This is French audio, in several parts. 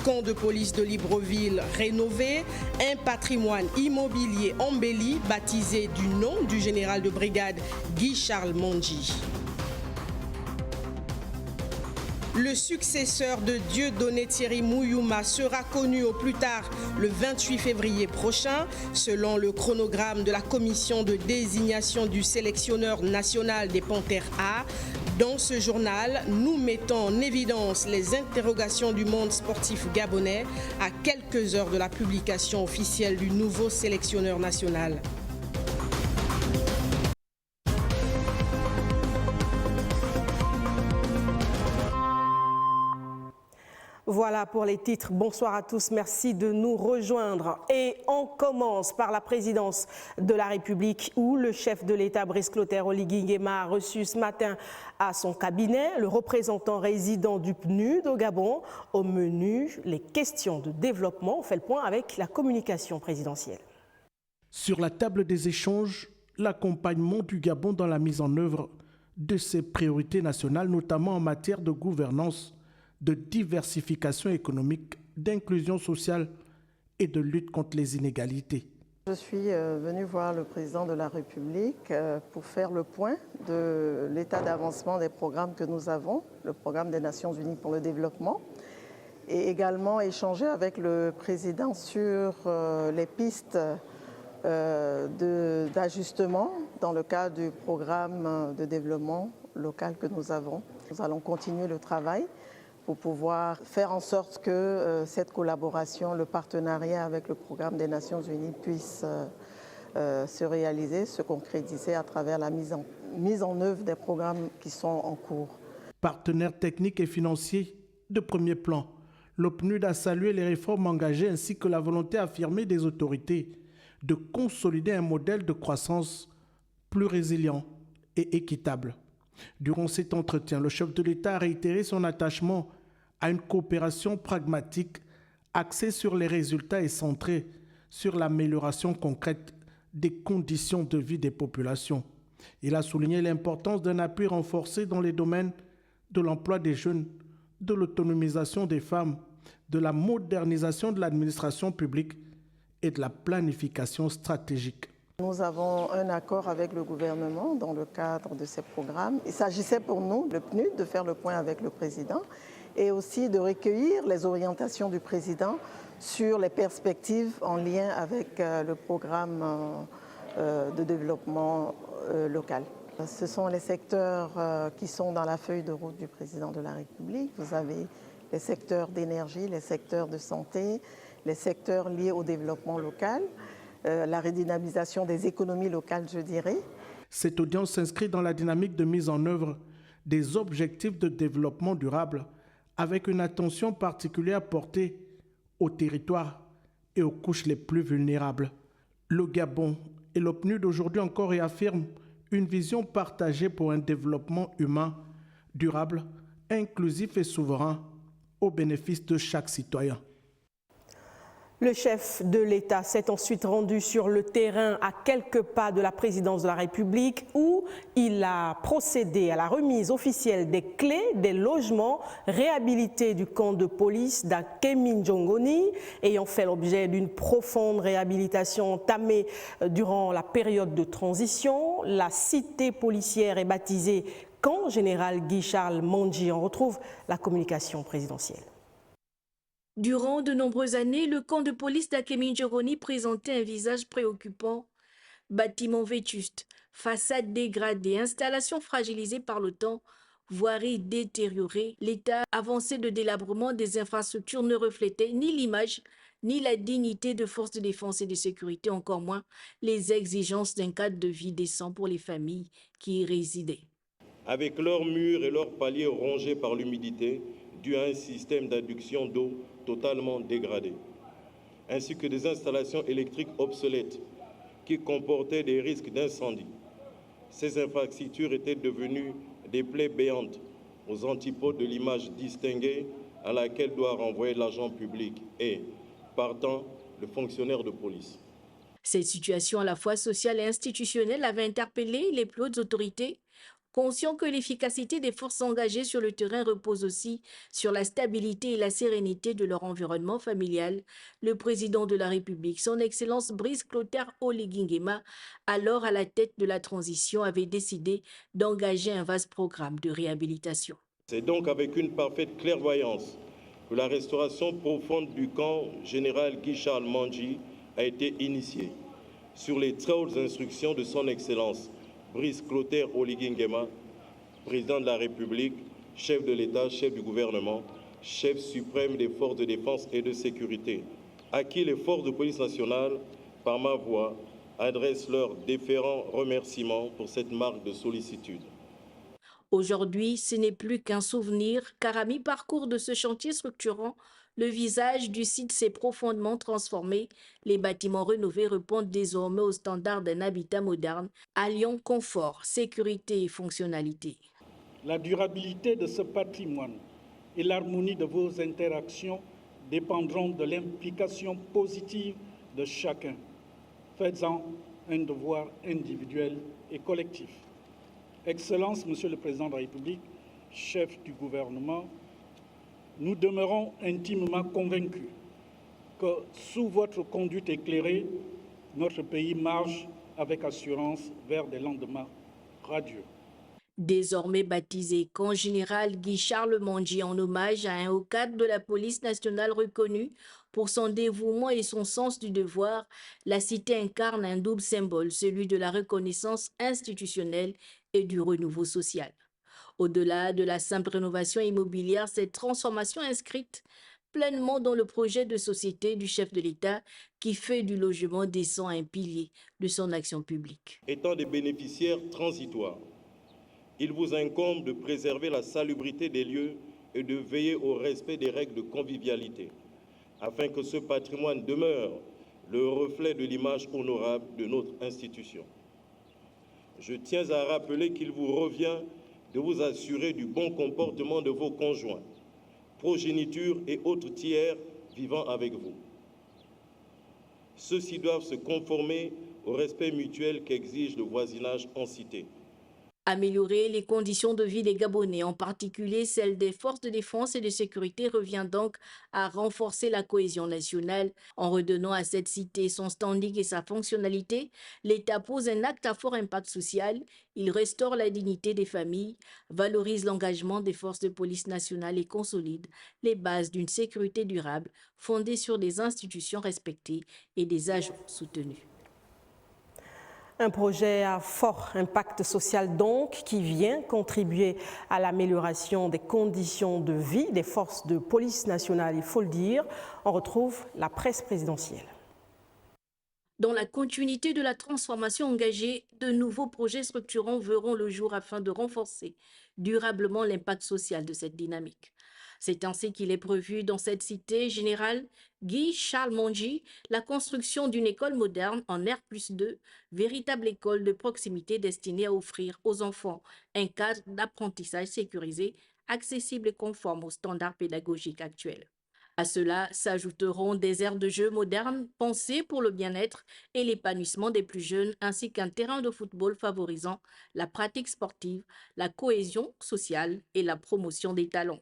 camp de police de Libreville rénové, un patrimoine immobilier embelli baptisé du nom du général de brigade Guy-Charles Mondji. Le successeur de Dieudonné Thierry Mouyouma sera connu au plus tard le 28 février prochain, selon le chronogramme de la commission de désignation du sélectionneur national des Panthères A. Dans ce journal, nous mettons en évidence les interrogations du monde sportif gabonais à quelques heures de la publication officielle du nouveau sélectionneur national. Voilà pour les titres. Bonsoir à tous. Merci de nous rejoindre. Et on commence par la présidence de la République où le chef de l'État, Brice Clotaire Oligui Nguema, a reçu ce matin à son cabinet le représentant résident du PNUD au Gabon. Au menu, les questions de développement. On fait le point avec la communication présidentielle. Sur la table des échanges, l'accompagnement du Gabon dans la mise en œuvre de ses priorités nationales, notamment en matière de gouvernance, de diversification économique, d'inclusion sociale et de lutte contre les inégalités. Je suis venu voir le président de la République pour faire le point de l'état d'avancement des programmes que nous avons, le programme des Nations Unies pour le développement, et également échanger avec le président sur les pistes d'ajustement dans le cadre du programme de développement local que nous avons. Nous allons continuer le travail pour pouvoir faire en sorte que cette collaboration, le partenariat avec le programme des Nations Unies puisse se réaliser, se concrétiser à travers la mise en œuvre des programmes qui sont en cours. Partenaires techniques et financiers de premier plan, le PNUD a salué les réformes engagées ainsi que la volonté affirmée des autorités de consolider un modèle de croissance plus résilient et équitable. Durant cet entretien, le chef de l'État a réitéré son attachement à une coopération pragmatique axée sur les résultats et centrée sur l'amélioration concrète des conditions de vie des populations. Il a souligné l'importance d'un appui renforcé dans les domaines de l'emploi des jeunes, de l'autonomisation des femmes, de la modernisation de l'administration publique et de la planification stratégique. Nous avons un accord avec le gouvernement dans le cadre de ces programmes. Il s'agissait pour nous, le PNUD, de faire le point avec le président et aussi de recueillir les orientations du président sur les perspectives en lien avec le programme de développement local. Ce sont les secteurs qui sont dans la feuille de route du président de la République. Vous avez les secteurs d'énergie, les secteurs de santé, les secteurs liés au développement local. La redynamisation des économies locales, je dirais. Cette audience s'inscrit dans la dynamique de mise en œuvre des objectifs de développement durable avec une attention particulière portée aux territoires et aux couches les plus vulnérables. Le Gabon et le PNUD aujourd'hui encore réaffirment une vision partagée pour un développement humain, durable, inclusif et souverain au bénéfice de chaque citoyen. Le chef de l'État s'est ensuite rendu sur le terrain à quelques pas de la présidence de la République où il a procédé à la remise officielle des clés des logements réhabilités du camp de police d'Akéminjongoni, ayant fait l'objet d'une profonde réhabilitation entamée durant la période de transition. La cité policière est baptisée camp général Guy-Charles Mondji. On retrouve la communication présidentielle. Durant de nombreuses années, le camp de police d'Akéminjongoni présentait un visage préoccupant. Bâtiments vétustes, façades dégradées, installations fragilisées par le temps, voiries détériorées, l'état avancé de délabrement des infrastructures ne reflétait ni l'image, ni la dignité de forces de défense et de sécurité, encore moins les exigences d'un cadre de vie décent pour les familles qui y résidaient. Avec leurs murs et leurs paliers rongés par l'humidité, dû à un système d'adduction d'eau totalement dégradé, ainsi que des installations électriques obsolètes qui comportaient des risques d'incendie. Ces infrastructures étaient devenues des plaies béantes aux antipodes de l'image distinguée à laquelle doit renvoyer l'agent public et, partant, le fonctionnaire de police. Cette situation à la fois sociale et institutionnelle avait interpellé les plus hautes autorités. Conscient que l'efficacité des forces engagées sur le terrain repose aussi sur la stabilité et la sérénité de leur environnement familial, le président de la République, son Excellence Brice Clotaire Oligui Nguema, alors à la tête de la transition, avait décidé d'engager un vaste programme de réhabilitation. C'est donc avec une parfaite clairvoyance que la restauration profonde du camp général Guy-Charles Mandji a été initiée, sur les très hautes instructions de son Excellence Brice Clotaire Oligui Nguema, président de la République, chef de l'État, chef du gouvernement, chef suprême des forces de défense et de sécurité, à qui les forces de police nationale, par ma voix, adressent leurs déférents remerciements pour cette marque de sollicitude. Aujourd'hui, ce n'est plus qu'un souvenir, car à mi-parcours de ce chantier structurant, le visage du site s'est profondément transformé. Les bâtiments rénovés répondent désormais aux standards d'un habitat moderne, alliant confort, sécurité et fonctionnalité. La durabilité de ce patrimoine et l'harmonie de vos interactions dépendront de l'implication positive de chacun. Faites-en un devoir individuel et collectif. Excellence, Monsieur le Président de la République, chef du gouvernement, nous demeurons intimement convaincus que sous votre conduite éclairée, notre pays marche avec assurance vers des lendemains radieux. Désormais baptisé camp général Guy-Charles Mandji en hommage à un haut cadre de la police nationale reconnu pour son dévouement et son sens du devoir, la cité incarne un double symbole, celui de la reconnaissance institutionnelle et du renouveau social. Au-delà de la simple rénovation immobilière, cette transformation inscrite pleinement dans le projet de société du chef de l'État qui fait du logement décent un pilier de son action publique. Étant des bénéficiaires transitoires, il vous incombe de préserver la salubrité des lieux et de veiller au respect des règles de convivialité, afin que ce patrimoine demeure le reflet de l'image honorable de notre institution. Je tiens à rappeler qu'il vous revient de vous assurer du bon comportement de vos conjoints, progéniture et autres tiers vivant avec vous. Ceux-ci doivent se conformer au respect mutuel qu'exige le voisinage en cité. Améliorer les conditions de vie des Gabonais, en particulier celles des forces de défense et de sécurité, revient donc à renforcer la cohésion nationale. En redonnant à cette cité son standing et sa fonctionnalité, l'État pose un acte à fort impact social. Il restaure la dignité des familles, valorise l'engagement des forces de police nationale et consolide les bases d'une sécurité durable fondée sur des institutions respectées et des agents soutenus. Un projet à fort impact social donc, qui vient contribuer à l'amélioration des conditions de vie des forces de police nationale, il faut le dire. On retrouve la presse présidentielle. Dans la continuité de la transformation engagée, de nouveaux projets structurants verront le jour afin de renforcer durablement l'impact social de cette dynamique. C'est ainsi qu'il est prévu dans cette cité générale Guy-Charles Mandji la construction d'une école moderne en R+2, véritable école de proximité destinée à offrir aux enfants un cadre d'apprentissage sécurisé, accessible et conforme aux standards pédagogiques actuels. À cela s'ajouteront des aires de jeu modernes pensées pour le bien-être et l'épanouissement des plus jeunes, ainsi qu'un terrain de football favorisant la pratique sportive, la cohésion sociale et la promotion des talents.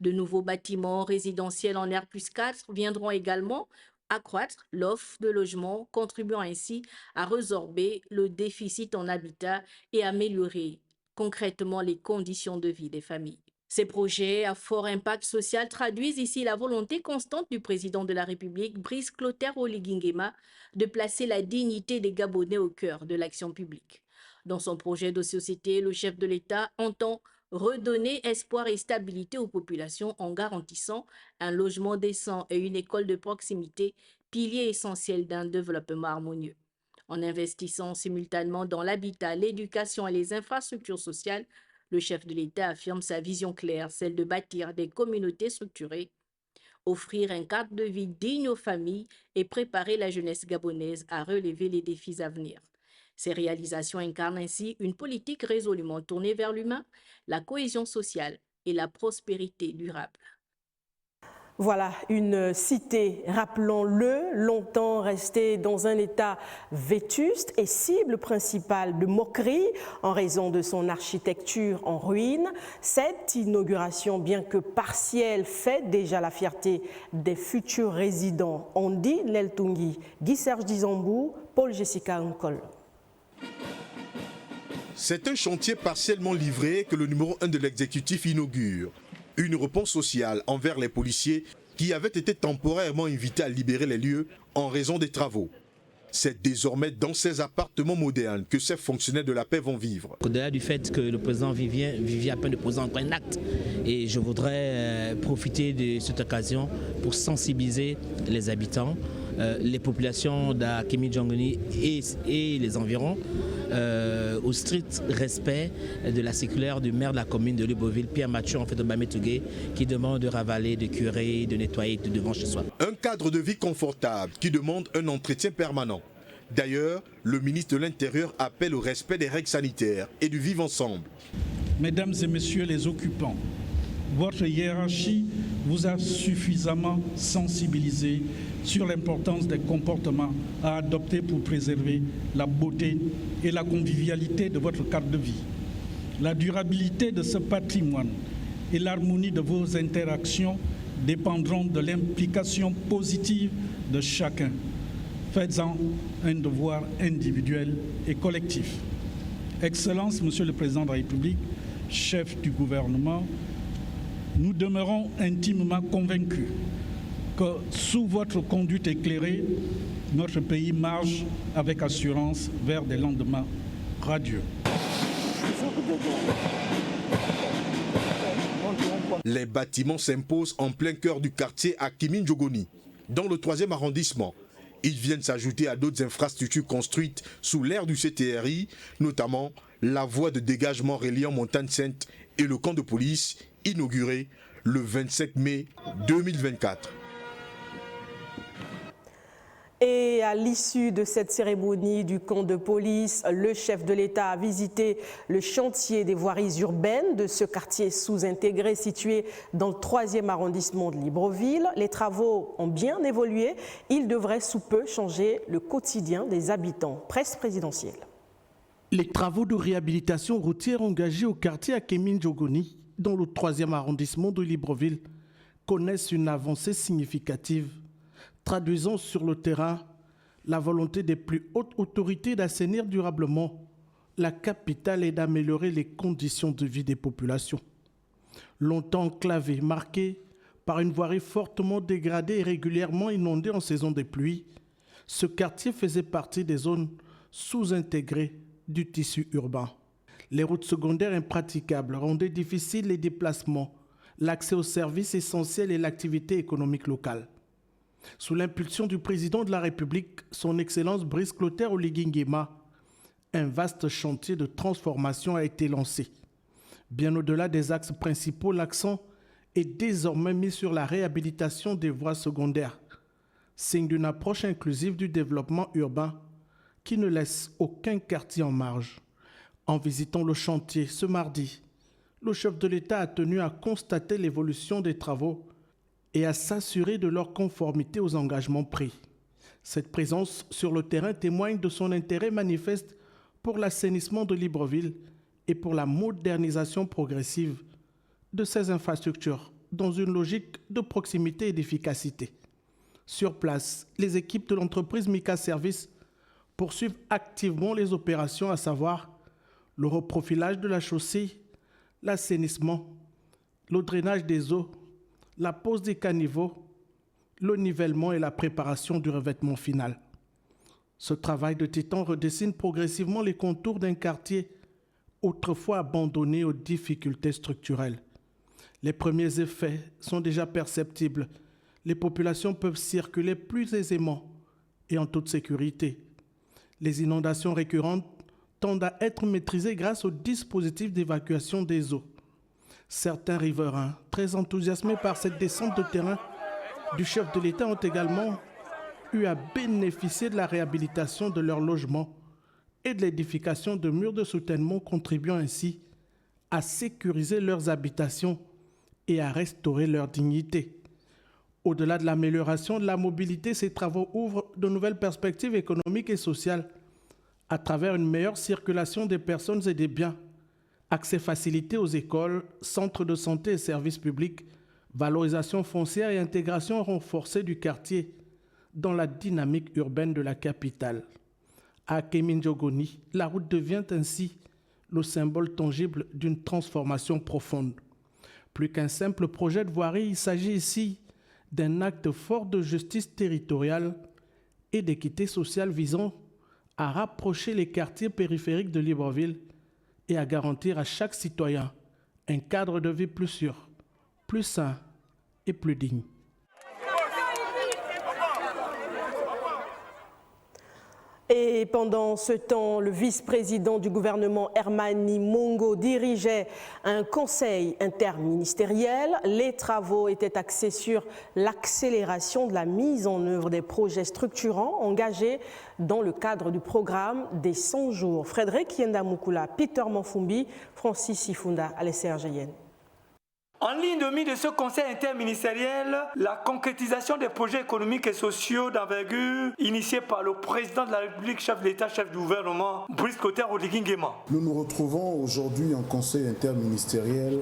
De nouveaux bâtiments résidentiels en R+4 viendront également accroître l'offre de logements, contribuant ainsi à résorber le déficit en habitat et améliorer concrètement les conditions de vie des familles. Ces projets à fort impact social traduisent ici la volonté constante du président de la République, Brice Clotaire Oligui Nguema, de placer la dignité des Gabonais au cœur de l'action publique. Dans son projet de société, le chef de l'État entend redonner espoir et stabilité aux populations en garantissant un logement décent et une école de proximité, pilier essentiel d'un développement harmonieux. En investissant simultanément dans l'habitat, l'éducation et les infrastructures sociales, le chef de l'État affirme sa vision claire, celle de bâtir des communautés structurées, offrir un cadre de vie digne aux familles et préparer la jeunesse gabonaise à relever les défis à venir. Ces réalisations incarnent ainsi une politique résolument tournée vers l'humain, la cohésion sociale et la prospérité durable. Voilà, une cité, rappelons-le, longtemps restée dans un état vétuste et cible principale de moquerie en raison de son architecture en ruine. Cette inauguration, bien que partielle, fait déjà la fierté des futurs résidents. On dit Leltungi, Guy Serge Dizambou, Paul Jessica Nkol. C'est un chantier partiellement livré que le numéro 1 de l'exécutif inaugure. Une réponse sociale envers les policiers qui avaient été temporairement invités à libérer les lieux en raison des travaux. C'est désormais dans ces appartements modernes que ces fonctionnaires de la paix vont vivre. Au-delà du fait que le président vivait à peine de poser encore un acte, et je voudrais profiter de cette occasion pour sensibiliser les habitants, les populations d'Akémidjongoni et les environs au strict respect de la circulaire du maire de la commune de Libreville, Pierre Mathieu, en fait de Bamétougué, qui demande de ravaler, de curer, de nettoyer tout devant chez soi. Un cadre de vie confortable qui demande un entretien permanent. D'ailleurs, le ministre de l'Intérieur appelle au respect des règles sanitaires et du vivre ensemble. Mesdames et messieurs les occupants, votre hiérarchie vous a suffisamment sensibilisé sur l'importance des comportements à adopter pour préserver la beauté et la convivialité de votre cadre de vie. La durabilité de ce patrimoine et l'harmonie de vos interactions dépendront de l'implication positive de chacun. Faites-en un devoir individuel et collectif. Excellence, Monsieur le Président de la République, chef du gouvernement, nous demeurons intimement convaincus que sous votre conduite éclairée, notre pays marche avec assurance vers des lendemains radieux. Les bâtiments s'imposent en plein cœur du quartier Akémidjongoni, dans le 3e arrondissement. Ils viennent s'ajouter à d'autres infrastructures construites sous l'ère du CTRI, notamment la voie de dégagement reliant Montagne Sainte et le camp de police, inauguré le 25 mai 2024. Et à l'issue de cette cérémonie du camp de police, le chef de l'État a visité le chantier des voiries urbaines de ce quartier sous-intégré situé dans le 3e arrondissement de Libreville. Les travaux ont bien évolué. Ils devraient sous peu changer le quotidien des habitants. Presse présidentielle. Les travaux de réhabilitation routière engagés au quartier Akémidjongoni, dans le 3e arrondissement de Libreville, connaissent une avancée significative, traduisant sur le terrain la volonté des plus hautes autorités d'assainir durablement la capitale et d'améliorer les conditions de vie des populations. Longtemps enclavé, marqué par une voirie fortement dégradée et régulièrement inondée en saison des pluies, ce quartier faisait partie des zones sous-intégrées du tissu urbain. Les routes secondaires impraticables rendaient difficiles les déplacements, l'accès aux services essentiels et l'activité économique locale. Sous l'impulsion du président de la République, son Excellence Brice Clotaire Oligui Nguema, un vaste chantier de transformation a été lancé. Bien au-delà des axes principaux, l'accent est désormais mis sur la réhabilitation des voies secondaires, signe d'une approche inclusive du développement urbain qui ne laisse aucun quartier en marge. En visitant le chantier ce mardi, le chef de l'État a tenu à constater l'évolution des travaux et à s'assurer de leur conformité aux engagements pris. Cette présence sur le terrain témoigne de son intérêt manifeste pour l'assainissement de Libreville et pour la modernisation progressive de ces infrastructures dans une logique de proximité et d'efficacité. Sur place, les équipes de l'entreprise Mika Service poursuivent activement les opérations, à savoir le reprofilage de la chaussée, l'assainissement, le drainage des eaux, la pose des caniveaux, le nivellement et la préparation du revêtement final. Ce travail de titan redessine progressivement les contours d'un quartier autrefois abandonné aux difficultés structurelles. Les premiers effets sont déjà perceptibles. Les populations peuvent circuler plus aisément et en toute sécurité. Les inondations récurrentes tendent à être maîtrisées grâce au dispositif d'évacuation des eaux. Certains riverains, très enthousiasmés par cette descente de terrain du chef de l'État, ont également eu à bénéficier de la réhabilitation de leurs logements et de l'édification de murs de soutènement, contribuant ainsi à sécuriser leurs habitations et à restaurer leur dignité. Au-delà de l'amélioration de la mobilité, ces travaux ouvrent de nouvelles perspectives économiques et sociales à travers une meilleure circulation des personnes et des biens, accès facilité aux écoles, centres de santé et services publics, valorisation foncière et intégration renforcée du quartier dans la dynamique urbaine de la capitale. À Kéminjogoni, la route devient ainsi le symbole tangible d'une transformation profonde. Plus qu'un simple projet de voirie, il s'agit ici d'un acte fort de justice territoriale et d'équité sociale visant à rapprocher les quartiers périphériques de Libreville et à garantir à chaque citoyen un cadre de vie plus sûr, plus sain et plus digne. Et pendant ce temps, le vice-président du gouvernement Hermani Mongo dirigeait un conseil interministériel. Les travaux étaient axés sur l'accélération de la mise en œuvre des projets structurants engagés dans le cadre du programme des 100 jours. Frédéric Yendamukula, Peter Manfumbi, Francis Sifunda, Alessia Argeyenne. En ligne de mire de ce conseil interministériel, la concrétisation des projets économiques et sociaux d'envergure initiés par le président de la République, chef de l'État, chef du gouvernement, Brice Clotaire Oligui Nguema. Nous nous retrouvons aujourd'hui en conseil interministériel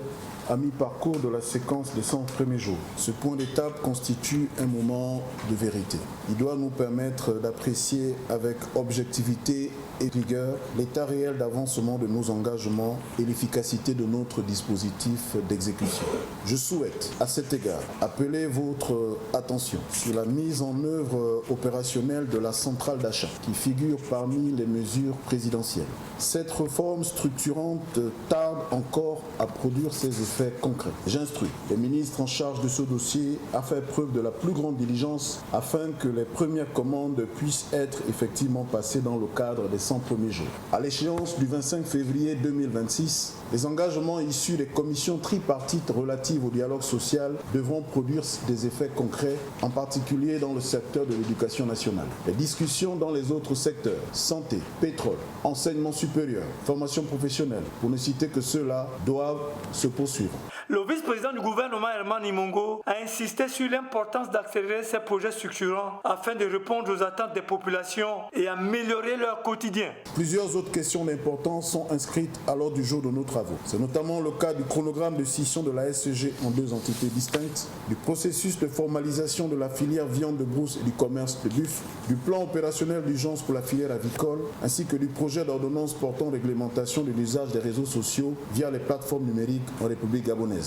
à mi-parcours de la séquence des 100 premiers jours. Ce point d'étape constitue un moment de vérité. Il doit nous permettre d'apprécier avec objectivité et rigueur l'état réel d'avancement de nos engagements et l'efficacité de notre dispositif d'exécution. Je souhaite, à cet égard, appeler votre attention sur la mise en œuvre opérationnelle de la centrale d'achat qui figure parmi les mesures présidentielles. Cette réforme structurante tarde encore à produire ses effets concrets. J'instruis les ministres en charge de ce dossier à faire preuve de la plus grande diligence afin que les premières commandes puissent être effectivement passées dans le cadre des 100 premiers jours. À l'échéance du 25 février 2026, les engagements issus des commissions tripartites relatives au dialogue social devront produire des effets concrets, en particulier dans le secteur de l'éducation nationale. Les discussions dans les autres secteurs, santé, pétrole, enseignement supérieur, formation professionnelle, pour ne citer que ceux-là, doivent se poursuivre. Le vice-président du gouvernement Hermani Mongo a insisté sur l'importance d'accélérer ces projets structurants afin de répondre aux attentes des populations et améliorer leur quotidien. Plusieurs autres questions d'importance sont inscrites à l'ordre du jour de nos travaux. C'est notamment le cas du chronogramme de scission de la SCG en 2 entités distinctes, du processus de formalisation de la filière viande de brousse et du commerce de buffle, du plan opérationnel d'urgence pour la filière avicole, ainsi que du projet d'ordonnance portant réglementation de l'usage des réseaux sociaux via les plateformes numériques en République gabonaise.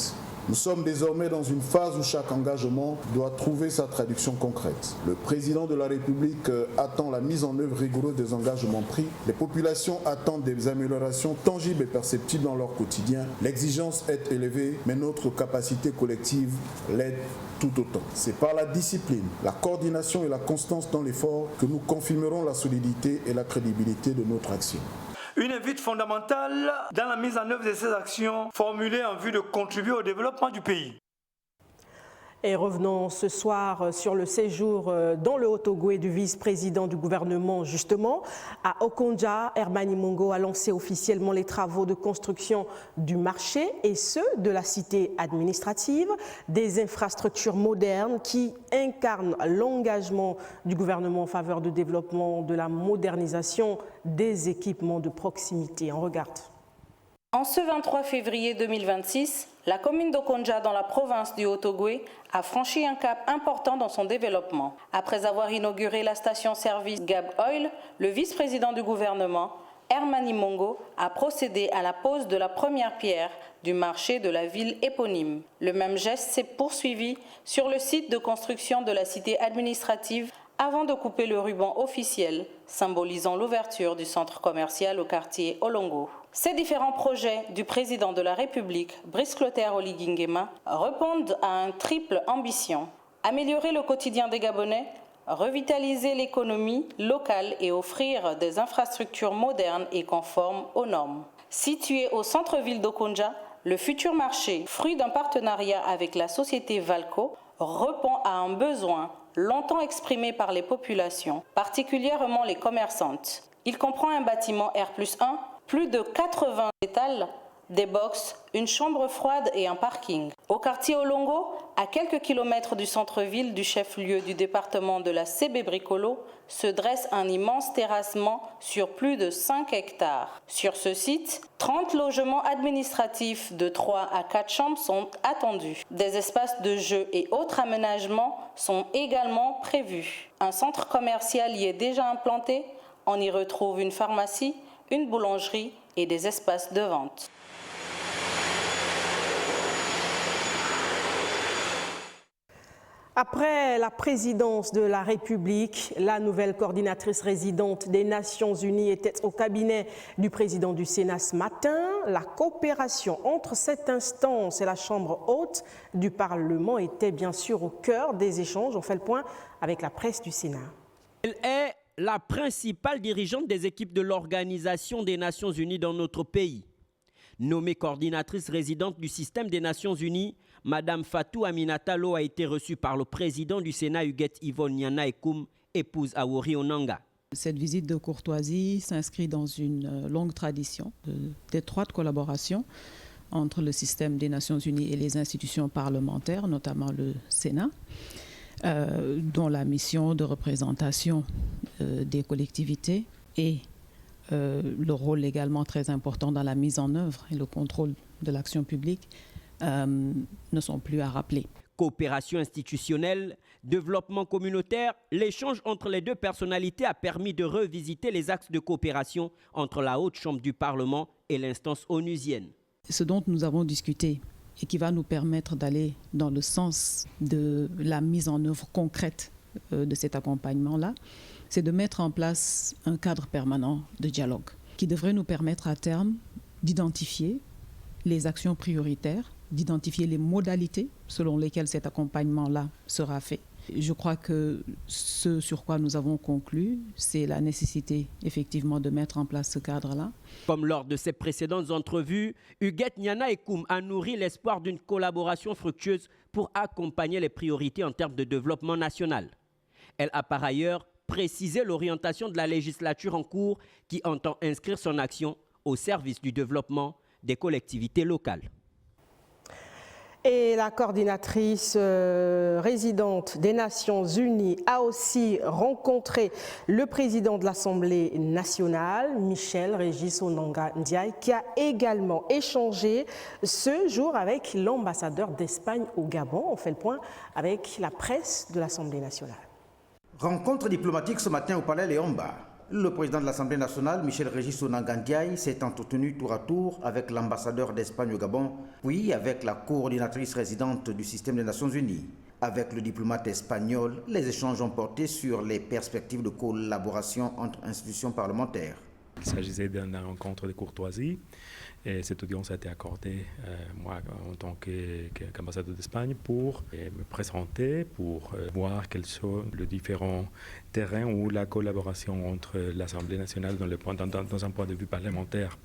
Nous sommes désormais dans une phase où chaque engagement doit trouver sa traduction concrète. Le président de la République attend la mise en œuvre rigoureuse des engagements pris. Les populations attendent des améliorations tangibles et perceptibles dans leur quotidien. L'exigence est élevée, mais notre capacité collective l'aide tout autant. C'est par la discipline, la coordination et la constance dans l'effort que nous confirmerons la solidité et la crédibilité de notre action. Une invite fondamentale dans la mise en œuvre de ces actions formulées en vue de contribuer au développement du pays. Et revenons ce soir sur le séjour dans le Haut-Ogooué du vice-président du gouvernement, justement. À Okonja, Hermani Mongo a lancé officiellement les travaux de construction du marché et ceux de la cité administrative, des infrastructures modernes qui incarnent l'engagement du gouvernement en faveur du développement de la modernisation des équipements de proximité. On regarde. En ce 23 février 2026, la commune d'Okonja dans la province du Haut-Ogooué a franchi un cap important dans son développement. Après avoir inauguré la station-service Gab Oil, le vice-président du gouvernement, Hermani Mongo, a procédé à la pose de la première pierre du marché de la ville éponyme. Le même geste s'est poursuivi sur le site de construction de la cité administrative avant de couper le ruban officiel symbolisant l'ouverture du centre commercial au quartier Olongo. Ces différents projets du président de la République, Brice Clotaire Oligui Nguema, répondent à une triple ambition: améliorer le quotidien des Gabonais, revitaliser l'économie locale et offrir des infrastructures modernes et conformes aux normes. Situé au centre-ville d'Okonja, le futur marché, fruit d'un partenariat avec la société Valco, répond à un besoin longtemps exprimé par les populations, particulièrement les commerçantes. Il comprend un bâtiment R+1, plus de 80 étals, des box, une chambre froide et un parking. Au quartier Olongo, à quelques kilomètres du centre-ville du chef-lieu du département de la CB Bricolo, se dresse un immense terrassement sur plus de 5 hectares. Sur ce site, 30 logements administratifs de 3 à 4 chambres sont attendus. Des espaces de jeux et autres aménagements sont également prévus. Un centre commercial y est déjà implanté. On y retrouve une pharmacie, une boulangerie et des espaces de vente. Après la présidence de la République, la nouvelle coordinatrice résidente des Nations Unies était au cabinet du président du Sénat ce matin. La coopération entre cette instance et la Chambre haute du Parlement était bien sûr au cœur des échanges. On fait le point avec la presse du Sénat. Elle est la principale dirigeante des équipes de l'Organisation des Nations Unies dans notre pays. Nommée coordinatrice résidente du système des Nations Unies, Madame Fatou Aminata Lo a été reçue par le président du Sénat, Huguette Yvonne Nyana Ekoum, épouse Awori Onanga. Cette visite de courtoisie s'inscrit dans une longue tradition d'étroite collaboration entre le système des Nations Unies et les institutions parlementaires, notamment le Sénat, dont la mission de représentation des collectivités et le rôle également très important dans la mise en œuvre et le contrôle de l'action publique ne sont plus à rappeler. Coopération institutionnelle, développement communautaire, l'échange entre les deux personnalités a permis de revisiter les axes de coopération entre la Haute Chambre du Parlement et l'instance onusienne. Ce dont nous avons discuté et qui va nous permettre d'aller dans le sens de la mise en œuvre concrète de cet accompagnement-là, c'est de mettre en place un cadre permanent de dialogue qui devrait nous permettre à terme d'identifier les actions prioritaires, d'identifier les modalités selon lesquelles cet accompagnement-là sera fait. Je crois que ce sur quoi nous avons conclu, c'est la nécessité effectivement de mettre en place ce cadre-là. Comme lors de ses précédentes entrevues, Huguette Nyana Ekoum a nourri l'espoir d'une collaboration fructueuse pour accompagner les priorités en termes de développement national. Elle a par ailleurs précisé l'orientation de la législature en cours qui entend inscrire son action au service du développement des collectivités locales. Et la coordinatrice résidente des Nations Unies a aussi rencontré le président de l'Assemblée nationale, Michel Régis Onanga Ndiaye, qui a également échangé ce jour avec l'ambassadeur d'Espagne au Gabon. On fait le point avec la presse de l'Assemblée nationale. Rencontre diplomatique ce matin au Palais Léomba. Le président de l'Assemblée nationale, Michel Régis Onanga Ndiaye, s'est entretenu tour à tour avec l'ambassadeur d'Espagne au Gabon, puis avec la coordinatrice résidente du système des Nations Unies. Avec le diplomate espagnol, les échanges ont porté sur les perspectives de collaboration entre institutions parlementaires. Il s'agissait d'une rencontre de courtoisie et cette audience a été accordée, moi en tant qu'ambassadeur d'Espagne, pour me présenter, pour voir quels sont les différents terrains où la collaboration entre l'Assemblée nationale dans un point de vue parlementaire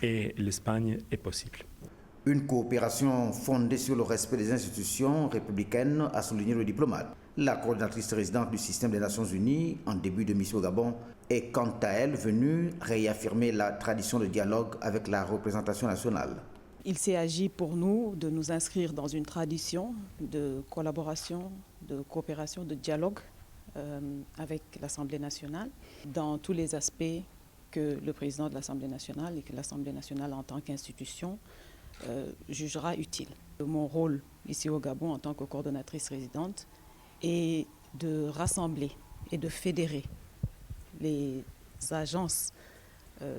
et l'Espagne est possible. Une coopération fondée sur le respect des institutions républicaines, a souligné le diplomate. La coordinatrice résidente du système des Nations Unies, en début de mission au Gabon, est quant à elle venue réaffirmer la tradition de dialogue avec la représentation nationale. Il s'est agi pour nous de nous inscrire dans une tradition de collaboration, de coopération, de dialogue avec l'Assemblée nationale dans tous les aspects que le président de l'Assemblée nationale et que l'Assemblée nationale en tant qu'institution jugera utile. Mon rôle ici au Gabon en tant que coordonnatrice résidente est de rassembler et de fédérer les agences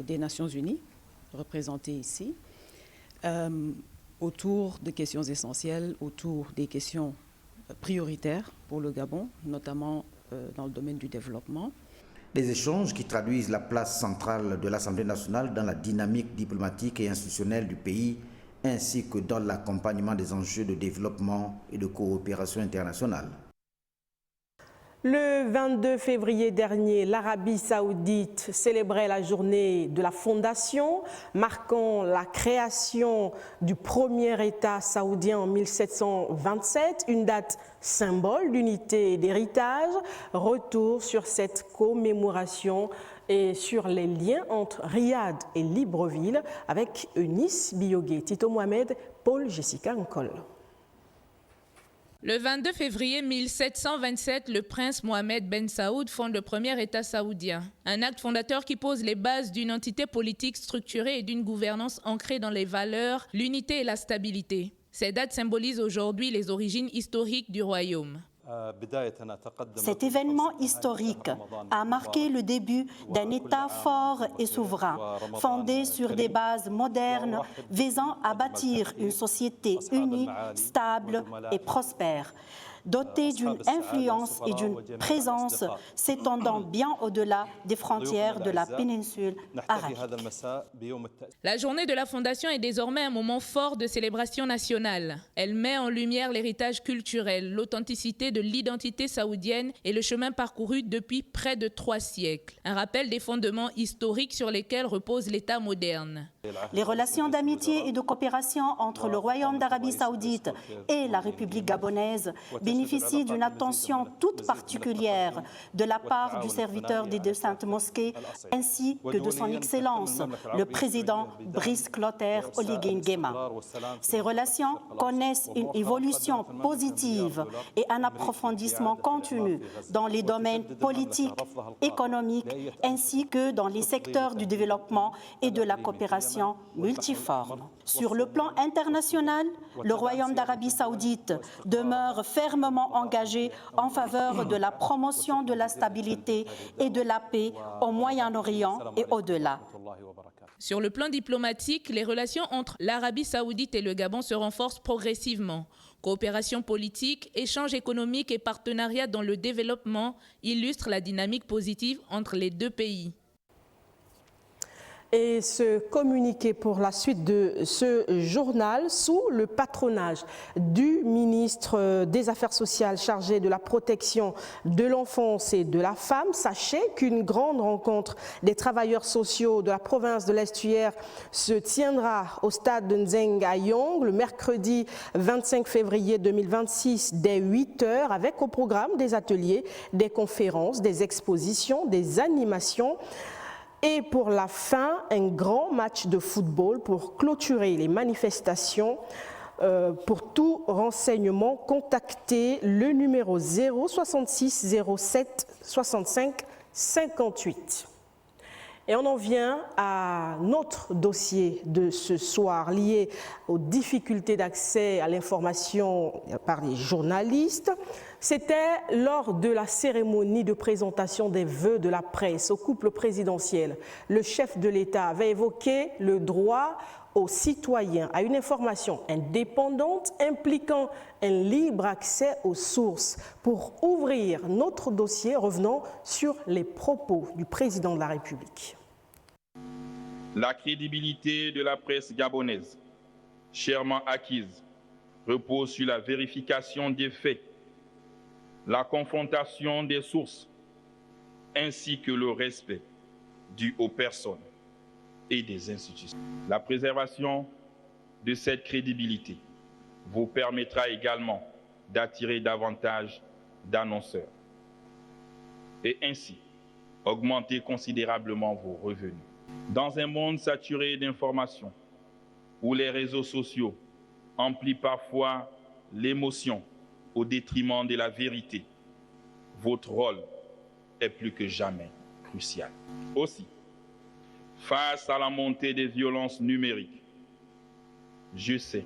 des Nations Unies représentées ici autour de questions essentielles, autour des questions prioritaires pour le Gabon, notamment dans le domaine du développement. Des échanges qui traduisent la place centrale de l'Assemblée nationale dans la dynamique diplomatique et institutionnelle du pays, ainsi que dans l'accompagnement des enjeux de développement et de coopération internationale. Le 22 février dernier, l'Arabie saoudite célébrait la journée de la fondation, marquant la création du premier État saoudien en 1727, une date symbole d'unité et d'héritage. Retour sur cette commémoration et sur les liens entre Riyad et Libreville avec Eunice Biyogué, Tito Mohamed, Paul Jessica Nkol. Le 22 février 1727, le prince Mohamed Ben Saoud fonde le premier État saoudien. Un acte fondateur qui pose les bases d'une entité politique structurée et d'une gouvernance ancrée dans les valeurs, l'unité et la stabilité. Ces dates symbolisent aujourd'hui les origines historiques du royaume. Cet événement historique a marqué le début d'un État fort et souverain, fondé sur des bases modernes, visant à bâtir une société unie, stable et prospère, dotée d'une influence et d'une présence s'étendant bien au-delà des frontières de la péninsule arabique. La journée de la Fondation est désormais un moment fort de célébration nationale. Elle met en lumière l'héritage culturel, l'authenticité de l'identité saoudienne et le chemin parcouru depuis près de 3 siècles. Un rappel des fondements historiques sur lesquels repose l'État moderne. Les relations d'amitié et de coopération entre le Royaume d'Arabie saoudite et la République gabonaise bénéficient d'une attention toute particulière de la part du serviteur des deux saintes mosquées ainsi que de son Excellence, le président Brice Clotaire Oligui Nguema. Ces relations connaissent une évolution positive et un approfondissement continu dans les domaines politiques, économiques ainsi que dans les secteurs du développement et de la coopération multiforme. Sur le plan international, le Royaume d'Arabie saoudite demeure fermement engagé en faveur de la promotion de la stabilité et de la paix au Moyen-Orient et au-delà. Sur le plan diplomatique, les relations entre l'Arabie saoudite et le Gabon se renforcent progressivement. Coopération politique, échanges économiques et partenariats dans le développement illustrent la dynamique positive entre les deux pays. Et ce communiqué pour la suite de ce journal sous le patronage du ministre des Affaires sociales chargé de la protection de l'enfance et de la femme. Sachez qu'une grande rencontre des travailleurs sociaux de la province de l'Estuaire se tiendra au stade de Nzengayong le mercredi 25 février 2026 dès 8h avec au programme des ateliers, des conférences, des expositions, des animations. Et pour la fin, un grand match de football pour clôturer les manifestations. Pour tout renseignement, contactez le numéro 066 07 65 58. Et on en vient à notre dossier de ce soir lié aux difficultés d'accès à l'information par les journalistes. C'était lors de la cérémonie de présentation des vœux de la presse au couple présidentiel. Le chef de l'État avait évoqué le droit aux citoyens à une information indépendante impliquant un libre accès aux sources. Pour ouvrir notre dossier, revenons sur les propos du président de la République. La crédibilité de la presse gabonaise, chèrement acquise, repose sur la vérification des faits, la confrontation des sources, ainsi que le respect dû aux personnes et des institutions. La préservation de cette crédibilité vous permettra également d'attirer davantage d'annonceurs et ainsi augmenter considérablement vos revenus. Dans un monde saturé d'informations, où les réseaux sociaux amplient parfois l'émotion au détriment de la vérité, votre rôle est plus que jamais crucial. Aussi, face à la montée des violences numériques, je sais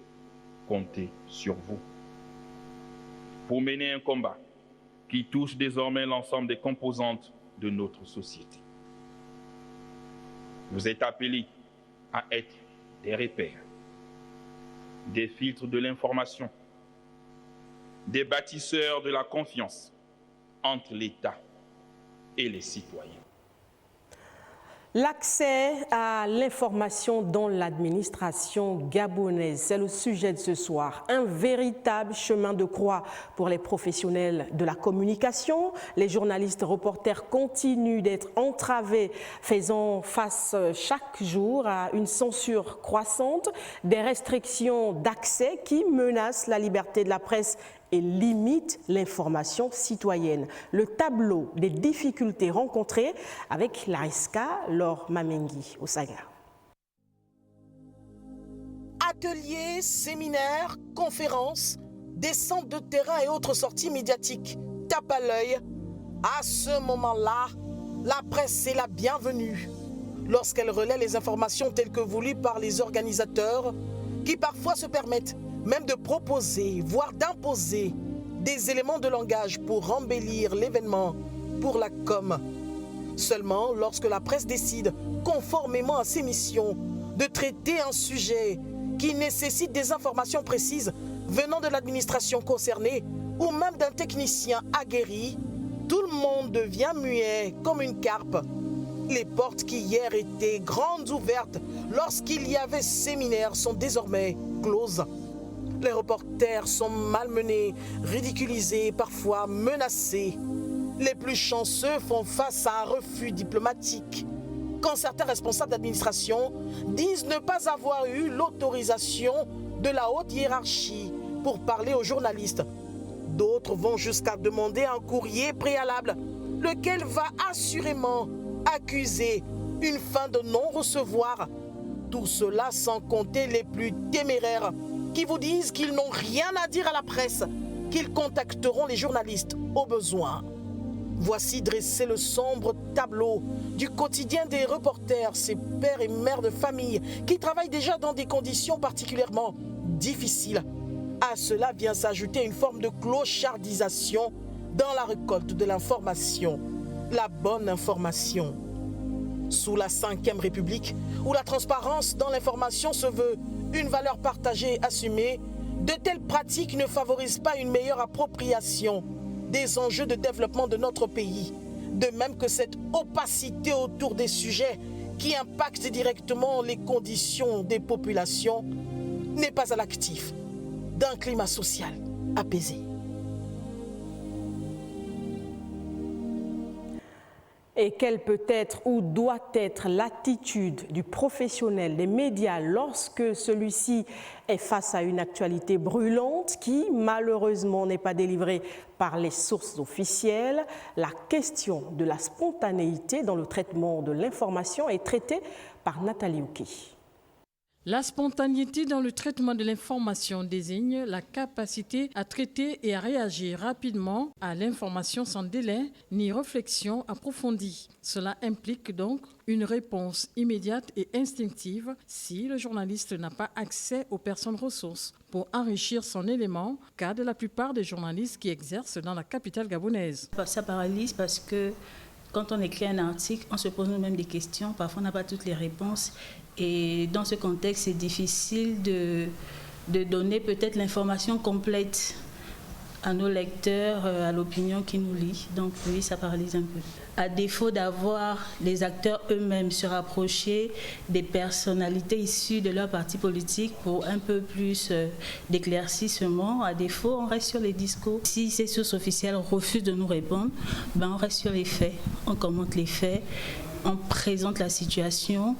compter sur vous pour mener un combat qui touche désormais l'ensemble des composantes de notre société. Vous êtes appelés à être des repères, des filtres de l'information, des bâtisseurs de la confiance entre l'État et les citoyens. L'accès à l'information dans l'administration gabonaise, c'est le sujet de ce soir. Un véritable chemin de croix pour les professionnels de la communication. Les journalistes reporters continuent d'être entravés, faisant face chaque jour à une censure croissante, des restrictions d'accès qui menacent la liberté de la presse et limite l'information citoyenne. Le tableau des difficultés rencontrées avec Lariska Laure Mamengi au Saga. Ateliers, séminaires, conférences, des centres de terrain et autres sorties médiatiques tapent à l'œil. À ce moment-là, la presse est la bienvenue lorsqu'elle relaie les informations telles que voulues par les organisateurs qui parfois se permettent même de proposer, voire d'imposer des éléments de langage pour embellir l'événement pour la com. Seulement, lorsque la presse décide, conformément à ses missions, de traiter un sujet qui nécessite des informations précises venant de l'administration concernée ou même d'un technicien aguerri, tout le monde devient muet comme une carpe. Les portes qui hier étaient grandes ouvertes lorsqu'il y avait séminaire sont désormais closes. Les reporters sont malmenés, ridiculisés, parfois menacés. Les plus chanceux font face à un refus diplomatique. Quand certains responsables d'administration disent ne pas avoir eu l'autorisation de la haute hiérarchie pour parler aux journalistes, d'autres vont jusqu'à demander un courrier préalable, lequel va assurément accuser une fin de non-recevoir. Tout cela sans compter les plus téméraires qui vous disent qu'ils n'ont rien à dire à la presse, qu'ils contacteront les journalistes au besoin. Voici dressé le sombre tableau du quotidien des reporters, ces pères et mères de famille qui travaillent déjà dans des conditions particulièrement difficiles. À cela vient s'ajouter une forme de clochardisation dans la récolte de l'information, la bonne information. Sous la 5e République, où la transparence dans l'information se veut une valeur partagée et assumée, de telles pratiques ne favorisent pas une meilleure appropriation des enjeux de développement de notre pays. De même que cette opacité autour des sujets qui impactent directement les conditions des populations n'est pas à l'actif d'un climat social apaisé. Et quelle peut être ou doit être l'attitude du professionnel des médias lorsque celui-ci est face à une actualité brûlante qui, malheureusement, n'est pas délivrée par les sources officielles? La question de la spontanéité dans le traitement de l'information est traitée par Nathalie Ouké. La spontanéité dans le traitement de l'information désigne la capacité à traiter et à réagir rapidement à l'information sans délai ni réflexion approfondie. Cela implique donc une réponse immédiate et instinctive si le journaliste n'a pas accès aux personnes ressources pour enrichir son élément, cas de la plupart des journalistes qui exercent dans la capitale gabonaise. Ça paralyse parce que quand on écrit un article, on se pose nous-mêmes des questions, parfois on n'a pas toutes les réponses. Et dans ce contexte, c'est difficile de donner peut-être l'information complète à nos lecteurs, à l'opinion qui nous lit. Donc oui, ça paralyse un peu. À défaut d'avoir les acteurs eux-mêmes se rapprocher des personnalités issues de leur parti politique pour un peu plus d'éclaircissement, à défaut, on reste sur les discours. Si ces sources officielles refusent de nous répondre, on reste sur les faits. On commente les faits, on présente la situation.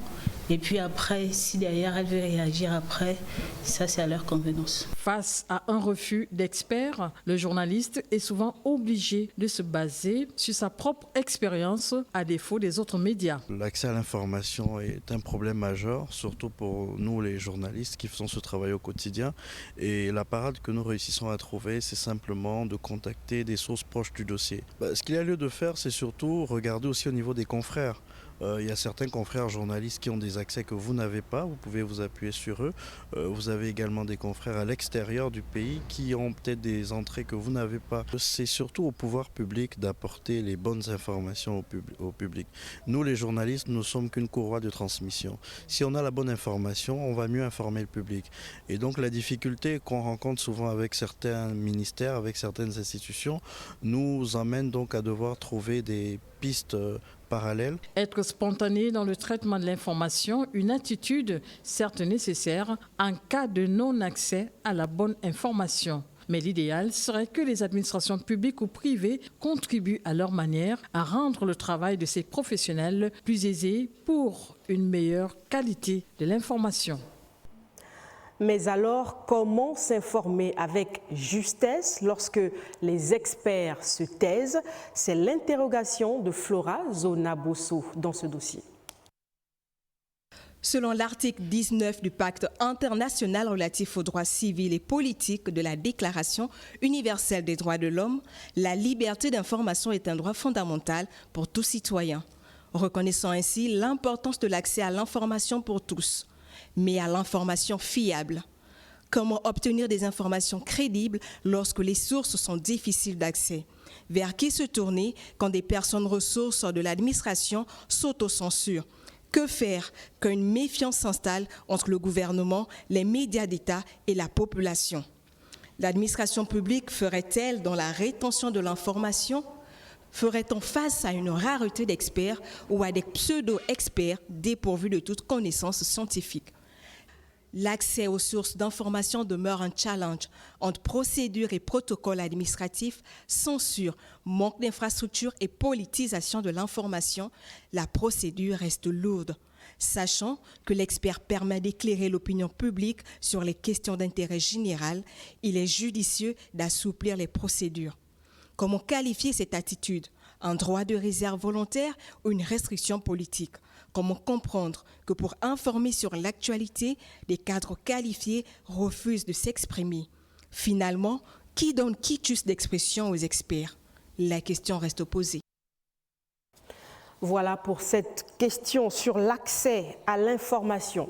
Et puis après, si derrière elle veut réagir après, ça c'est à leur convenance. Face à un refus d'experts, le journaliste est souvent obligé de se baser sur sa propre expérience à défaut des autres médias. L'accès à l'information est un problème majeur, surtout pour nous les journalistes qui faisons ce travail au quotidien. Et la parade que nous réussissons à trouver, c'est simplement de contacter des sources proches du dossier. Ce qu'il y a lieu de faire, c'est surtout regarder aussi au niveau des confrères. Il y a certains confrères journalistes qui ont des accès que vous n'avez pas, vous pouvez vous appuyer sur eux. Vous avez également des confrères à l'extérieur du pays qui ont peut-être des entrées que vous n'avez pas. C'est surtout au pouvoir public d'apporter les bonnes informations au public. Nous les journalistes, nous ne sommes qu'une courroie de transmission. Si on a la bonne information, on va mieux informer le public. Et donc la difficulté qu'on rencontre souvent avec certains ministères, avec certaines institutions, nous emmène donc à devoir trouver des pistes parallèle. Être spontané dans le traitement de l'information, une attitude certes nécessaire en cas de non-accès à la bonne information. Mais l'idéal serait que les administrations publiques ou privées contribuent à leur manière à rendre le travail de ces professionnels plus aisé pour une meilleure qualité de l'information. Mais alors, comment s'informer avec justesse lorsque les experts se taisent? C'est l'interrogation de Flora Zona-Bosso dans ce dossier. Selon l'article 19 du Pacte international relatif aux droits civils et politiques de la Déclaration universelle des droits de l'homme, la liberté d'information est un droit fondamental pour tout citoyen, reconnaissant ainsi l'importance de l'accès à l'information pour tous, mais à l'information fiable. Comment obtenir des informations crédibles lorsque les sources sont difficiles d'accès? Vers qui se tourner quand des personnes ressources de l'administration s'autocensurent? Que faire quand une méfiance s'installe entre le gouvernement, les médias d'État et la population? L'administration publique ferait-elle dans la rétention de l'information? Ferait-on face à une rareté d'experts ou à des pseudo-experts dépourvus de toute connaissance scientifique? L'accès aux sources d'information demeure un challenge entre procédures et protocoles administratifs, censure, manque d'infrastructures et politisation de l'information. La procédure reste lourde. Sachant que l'expert permet d'éclairer l'opinion publique sur les questions d'intérêt général, il est judicieux d'assouplir les procédures. Comment qualifier cette attitude? Un droit de réserve volontaire ou une restriction politique? Comment comprendre que pour informer sur l'actualité, des cadres qualifiés refusent de s'exprimer? Finalement, qui donne quitus d'expression aux experts? La question reste posée. Voilà pour cette question sur l'accès à l'information.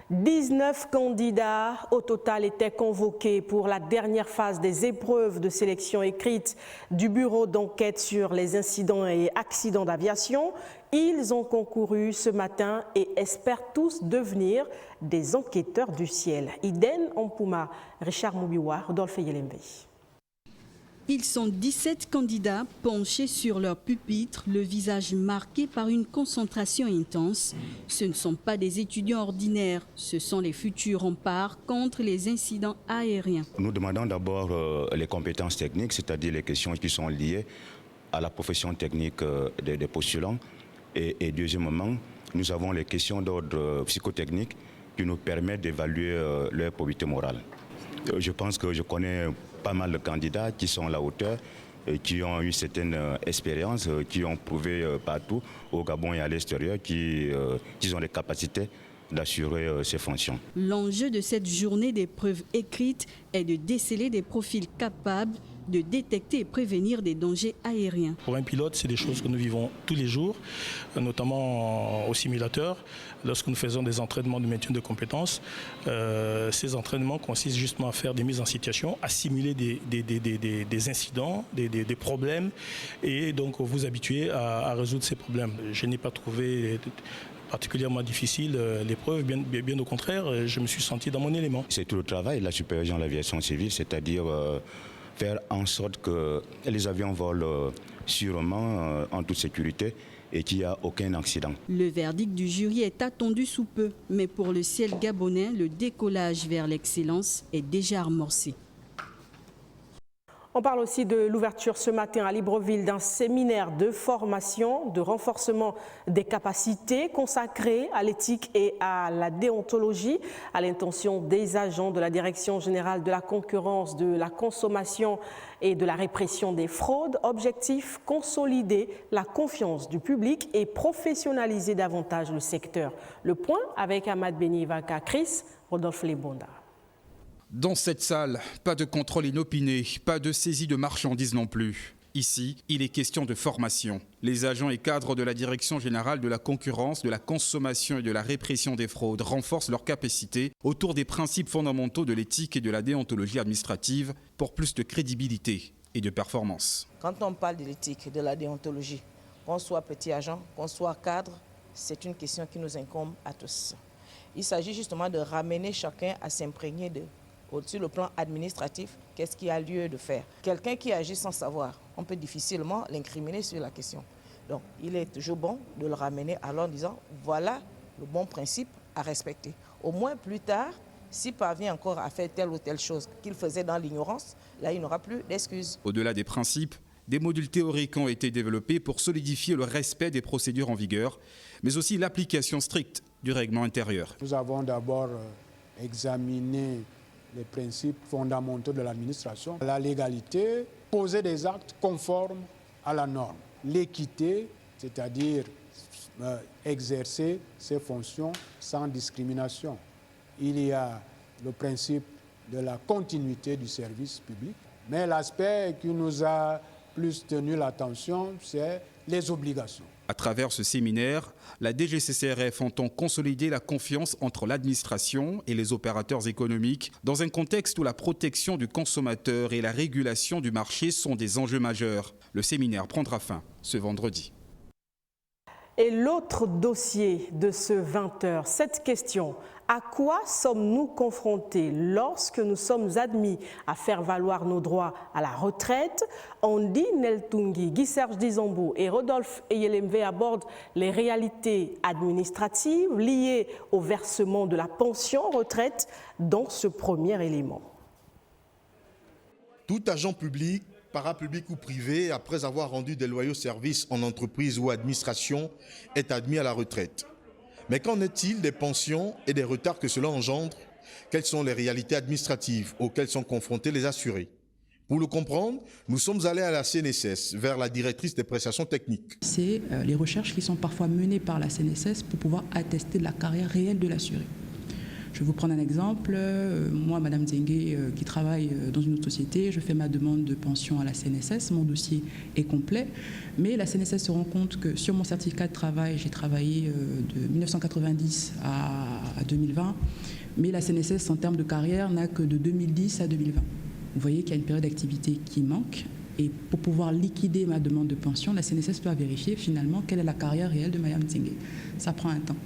19 candidats au total étaient convoqués pour la dernière phase des épreuves de sélection écrite du bureau d'enquête sur les incidents et accidents d'aviation. Ils ont concouru ce matin et espèrent tous devenir des enquêteurs du ciel. Iden Ampuma, Richard Moubiwa, Rodolphe Yelembe. Ils sont 17 candidats penchés sur leur pupitre, le visage marqué par une concentration intense. Ce ne sont pas des étudiants ordinaires, ce sont les futurs remparts contre les incidents aériens. Nous demandons d'abord les compétences techniques, c'est-à-dire les questions qui sont liées à la profession technique des postulants. Et deuxièmement, nous avons les questions d'ordre psychotechnique qui nous permettent d'évaluer leur probité morale. Je pense que je connais pas mal de candidats qui sont à la hauteur, qui ont une certaine expérience, qui ont prouvé partout, au Gabon et à l'extérieur, qui ont les capacités d'assurer ces fonctions. L'enjeu de cette journée d'épreuves écrites est de déceler des profils capables de détecter et prévenir des dangers aériens. Pour un pilote, c'est des choses que nous vivons tous les jours, notamment au simulateur, lorsque nous faisons des entraînements de maintien de compétences. Ces entraînements consistent justement à faire des mises en situation, à simuler des incidents, des problèmes, et donc vous habituer à résoudre ces problèmes. Je n'ai pas trouvé particulièrement difficile l'épreuve, bien au contraire, je me suis senti dans mon élément. C'est tout le travail de la supervision de l'aviation civile, c'est-à-dire faire en sorte que les avions volent sûrement en toute sécurité et qu'il n'y a aucun accident. Le verdict du jury est attendu sous peu, mais pour le ciel gabonais, le décollage vers l'excellence est déjà amorcé. On parle aussi de l'ouverture ce matin à Libreville d'un séminaire de formation, de renforcement des capacités consacrées à l'éthique et à la déontologie, à l'intention des agents de la Direction générale de la concurrence, de la consommation et de la répression des fraudes. Objectif, consolider la confiance du public et professionnaliser davantage le secteur. Le point avec Ahmad Benivaka, Chris, Rodolphe Lebonda. Dans cette salle, pas de contrôle inopiné, pas de saisie de marchandises non plus. Ici, il est question de formation. Les agents et cadres de la Direction générale de la concurrence, de la consommation et de la répression des fraudes renforcent leurs capacités autour des principes fondamentaux de l'éthique et de la déontologie administrative pour plus de crédibilité et de performance. Quand on parle de l'éthique et de la déontologie, qu'on soit petit agent, qu'on soit cadre, c'est une question qui nous incombe à tous. Il s'agit justement de ramener chacun à s'imprégner de sur le plan administratif, qu'est-ce qu'il y a lieu de faire. Quelqu'un qui agit sans savoir, on peut difficilement l'incriminer sur la question. Donc, il est toujours bon de le ramener alors en disant, voilà le bon principe à respecter. Au moins, plus tard, s'il parvient encore à faire telle ou telle chose qu'il faisait dans l'ignorance, là, il n'aura plus d'excuses. Au-delà des principes, des modules théoriques ont été développés pour solidifier le respect des procédures en vigueur, mais aussi l'application stricte du règlement intérieur. Nous avons d'abord examiné les principes fondamentaux de l'administration, la légalité, poser des actes conformes à la norme, l'équité, c'est-à-dire exercer ses fonctions sans discrimination. Il y a le principe de la continuité du service public, mais l'aspect qui nous a plus tenu l'attention, c'est les obligations. À travers ce séminaire, la DGCCRF entend consolider la confiance entre l'administration et les opérateurs économiques dans un contexte où la protection du consommateur et la régulation du marché sont des enjeux majeurs. Le séminaire prendra fin ce vendredi. Et l'autre dossier de ce 20h, cette question: à quoi sommes-nous confrontés lorsque nous sommes admis à faire valoir nos droits à la retraite? Andy Neltungi, Guy Serge Dizombo et Rodolphe Eyelemve abordent les réalités administratives liées au versement de la pension retraite dans ce premier élément. Tout agent public, parapublic ou privé, après avoir rendu des loyaux services en entreprise ou administration, est admis à la retraite. Mais qu'en est-il des pensions et des retards que cela engendre? Quelles sont les réalités administratives auxquelles sont confrontés les assurés? Pour le comprendre, nous sommes allés à la CNSS, vers la directrice des prestations techniques. C'est les recherches qui sont parfois menées par la CNSS pour pouvoir attester de la carrière réelle de l'assuré. Je vais vous prendre un exemple. Moi, Madame Zengue, qui travaille dans une autre société, je fais ma demande de pension à la CNSS. Mon dossier est complet, mais la CNSS se rend compte que sur mon certificat de travail, j'ai travaillé de 1990 à 2020, mais la CNSS, en termes de carrière, n'a que de 2010 à 2020. Vous voyez qu'il y a une période d'activité qui manque. Et pour pouvoir liquider ma demande de pension, la CNSS doit vérifier finalement quelle est la carrière réelle de Madame Zengue. Ça prend un temps.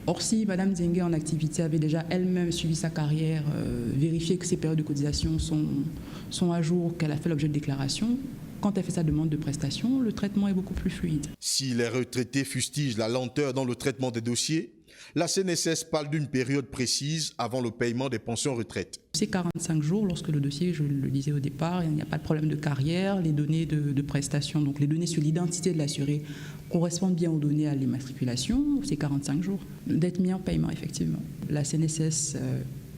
Or, si Mme Zengue en activité avait déjà elle-même suivi sa carrière, vérifié que ses périodes de cotisation sont à jour, qu'elle a fait l'objet de déclaration, quand elle fait sa demande de prestation, le traitement est beaucoup plus fluide. Si les retraités fustigent la lenteur dans le traitement des dossiers, la CNSS parle d'une période précise avant le paiement des pensions retraite. C'est 45 jours lorsque le dossier, je le disais au départ, il n'y a pas de problème de carrière, les données de prestation, donc les données sur l'identité de l'assuré correspondent bien aux données à l'immatriculation, c'est 45 jours d'être mis en paiement effectivement. La CNSS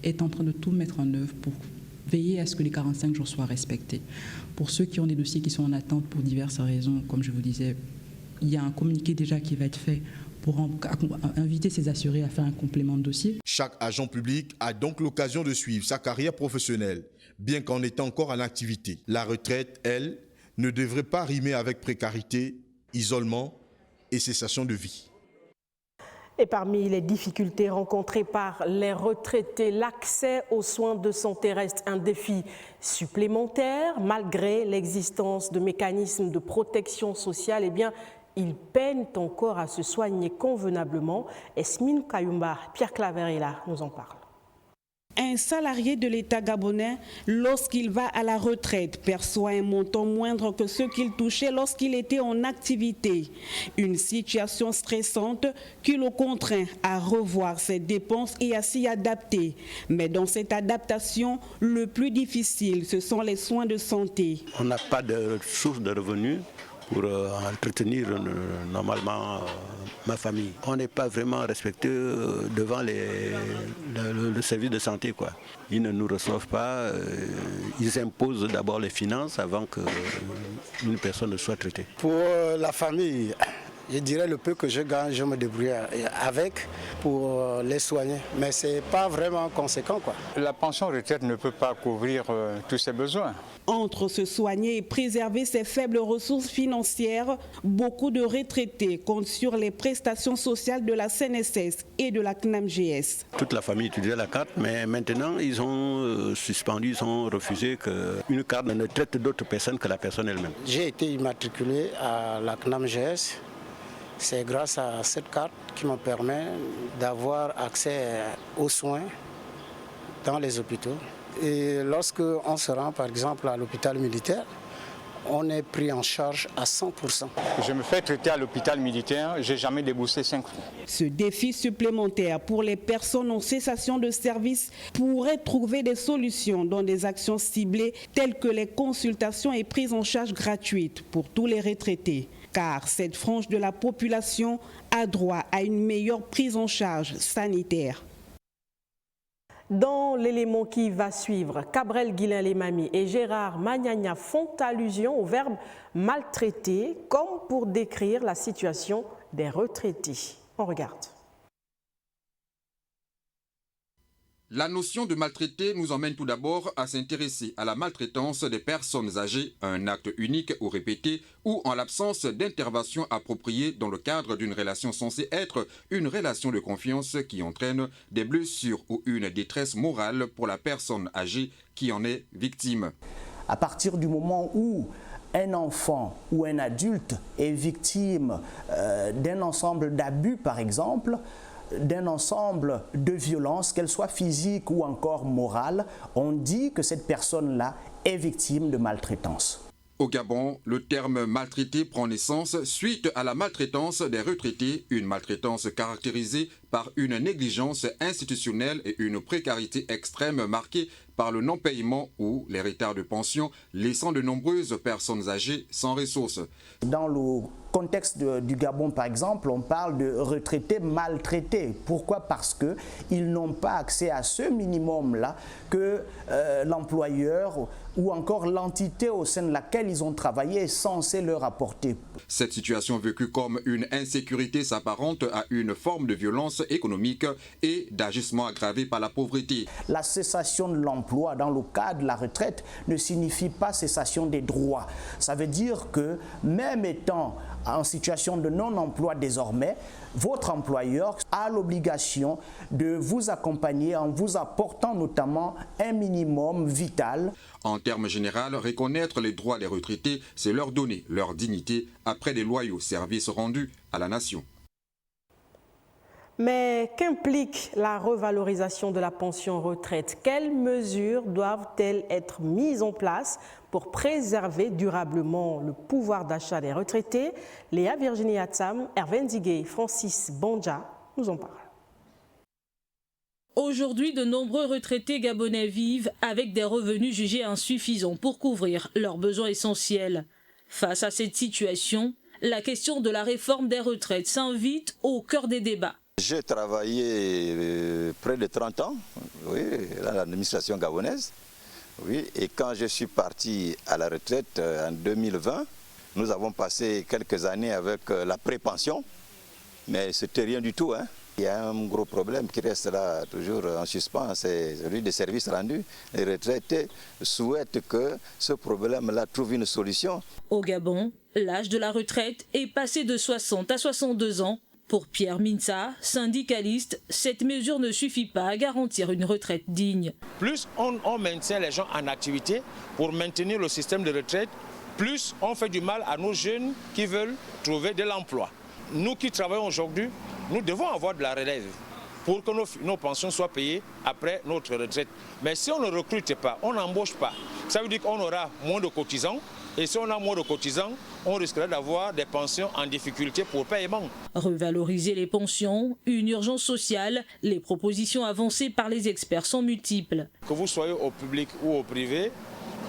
est en train de tout mettre en œuvre pour veiller à ce que les 45 jours soient respectés. Pour ceux qui ont des dossiers qui sont en attente pour diverses raisons, comme je vous disais, il y a un communiqué déjà qui va être fait pour inviter ces assurés à faire un complément de dossier. Chaque agent public a donc l'occasion de suivre sa carrière professionnelle, bien qu'en étant encore en activité. La retraite, elle, ne devrait pas rimer avec précarité, isolement et cessation de vie. Et parmi les difficultés rencontrées par les retraités, l'accès aux soins de santé reste un défi supplémentaire. Malgré l'existence de mécanismes de protection sociale, eh bien, ils peinent encore à se soigner convenablement. Esmine Kayumba, Pierre Claverella nous en parle. Un salarié de l'État gabonais, lorsqu'il va à la retraite, perçoit un montant moindre que ce qu'il touchait lorsqu'il était en activité. Une situation stressante qui le contraint à revoir ses dépenses et à s'y adapter. Mais dans cette adaptation, le plus difficile, ce sont les soins de santé. On n'a pas de source de revenus pour entretenir normalement ma famille. On n'est pas vraiment respecté devant le service de santé, quoi. Ils ne nous reçoivent pas, ils imposent d'abord les finances avant qu'une personne ne soit traitée. Pour la famille, je dirais le peu que je gagne, je me débrouille avec pour les soigner. Mais ce n'est pas vraiment conséquent, quoi. La pension retraite ne peut pas couvrir tous ses besoins. Entre se soigner et préserver ses faibles ressources financières, beaucoup de retraités comptent sur les prestations sociales de la CNSS et de la CNAMGS. Toute la famille utilisait la carte, mais maintenant ils ont suspendu, ils ont refusé qu'une carte ne traite d'autres personnes que la personne elle-même. J'ai été immatriculé à la CNAMGS. C'est grâce à cette carte qui me permet d'avoir accès aux soins dans les hôpitaux. Et lorsque on se rend par exemple à l'hôpital militaire, on est pris en charge à 100%. Je me fais traiter à l'hôpital militaire, je n'ai jamais déboursé 5 francs. Ce défi supplémentaire pour les personnes en cessation de service pourrait trouver des solutions dans des actions ciblées telles que les consultations et prises en charge gratuites pour tous les retraités. Car cette frange de la population a droit à une meilleure prise en charge sanitaire. Dans l'élément qui va suivre, Cabrel Guilain-Lemami et Gérard Magnagna font allusion au verbe maltraiter comme pour décrire la situation des retraités. On regarde. La notion de maltraiter nous emmène tout d'abord à s'intéresser à la maltraitance des personnes âgées, un acte unique ou répété, ou en l'absence d'intervention appropriée dans le cadre d'une relation censée être une relation de confiance qui entraîne des blessures ou une détresse morale pour la personne âgée qui en est victime. À partir du moment où un enfant ou un adulte est victime d'un ensemble d'abus, par exemple, d'un ensemble de violences, qu'elles soient physiques ou encore morales, on dit que cette personne-là est victime de maltraitance. Au Gabon, le terme maltraité prend naissance suite à la maltraitance des retraités, une maltraitance caractérisée par une négligence institutionnelle et une précarité extrême marquée par le non-paiement ou les retards de pension, laissant de nombreuses personnes âgées sans ressources. Dans le contexte du Gabon, par exemple, on parle de retraités maltraités. Pourquoi? Parce qu'ils n'ont pas accès à ce minimum-là que l'employeur ou encore l'entité au sein de laquelle ils ont travaillé est censé leur apporter. Cette situation vécue comme une insécurité s'apparente à une forme de violence économique et d'agissement aggravé par la pauvreté. La cessation de l'emploi dans le cas de la retraite ne signifie pas cessation des droits. Ça veut dire que même étant en situation de non-emploi désormais, votre employeur a l'obligation de vous accompagner en vous apportant notamment un minimum vital. En termes généraux, reconnaître les droits des retraités, c'est leur donner leur dignité après des loyaux services rendus à la nation. Mais qu'implique la revalorisation de la pension retraite? Quelles mesures doivent-elles être mises en place pour préserver durablement le pouvoir d'achat des retraités? Léa Virginie Atsam, Hervé Nzigué, Francis Bondja nous en parlent. Aujourd'hui, de nombreux retraités gabonais vivent avec des revenus jugés insuffisants pour couvrir leurs besoins essentiels. Face à cette situation, la question de la réforme des retraites s'invite au cœur des débats. J'ai travaillé près de 30 ans à l'administration gabonaise. Oui, et quand je suis parti à la retraite en 2020, nous avons passé quelques années avec la pré-pension, mais c'était rien du tout. Il y a un gros problème qui reste là toujours en suspens, c'est celui des services rendus. Les retraités souhaitent que ce problème-là trouve une solution. Au Gabon, l'âge de la retraite est passé de 60 à 62 ans. Pour Pierre Minsa, syndicaliste, cette mesure ne suffit pas à garantir une retraite digne. Plus on maintient les gens en activité pour maintenir le système de retraite, plus on fait du mal à nos jeunes qui veulent trouver de l'emploi. Nous qui travaillons aujourd'hui, nous devons avoir de la relève pour que nos pensions soient payées après notre retraite. Mais si on ne recrute pas, on n'embauche pas, ça veut dire qu'on aura moins de cotisants. Et si on a moins de cotisants, on risquerait d'avoir des pensions en difficulté pour paiement. Revaloriser les pensions, une urgence sociale, les propositions avancées par les experts sont multiples. Que vous soyez au public ou au privé,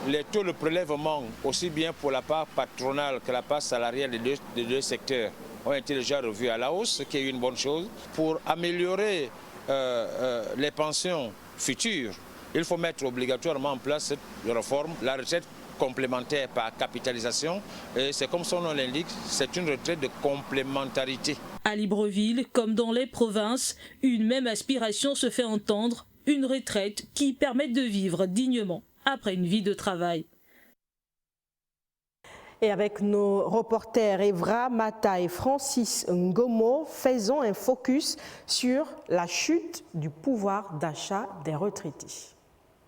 les taux de prélèvement, aussi bien pour la part patronale que la part salariale des deux secteurs, ont été déjà revus à la hausse, ce qui est une bonne chose. Pour améliorer les pensions futures, il faut mettre obligatoirement en place cette réforme, la retraite complémentaire par capitalisation. Et c'est comme son nom l'indique, c'est une retraite de complémentarité. À Libreville, comme dans les provinces, une même aspiration se fait entendre, une retraite qui permette de vivre dignement après une vie de travail. Et avec nos reporters Evra Mata et Francis Ngomo, faisons un focus sur la chute du pouvoir d'achat des retraités.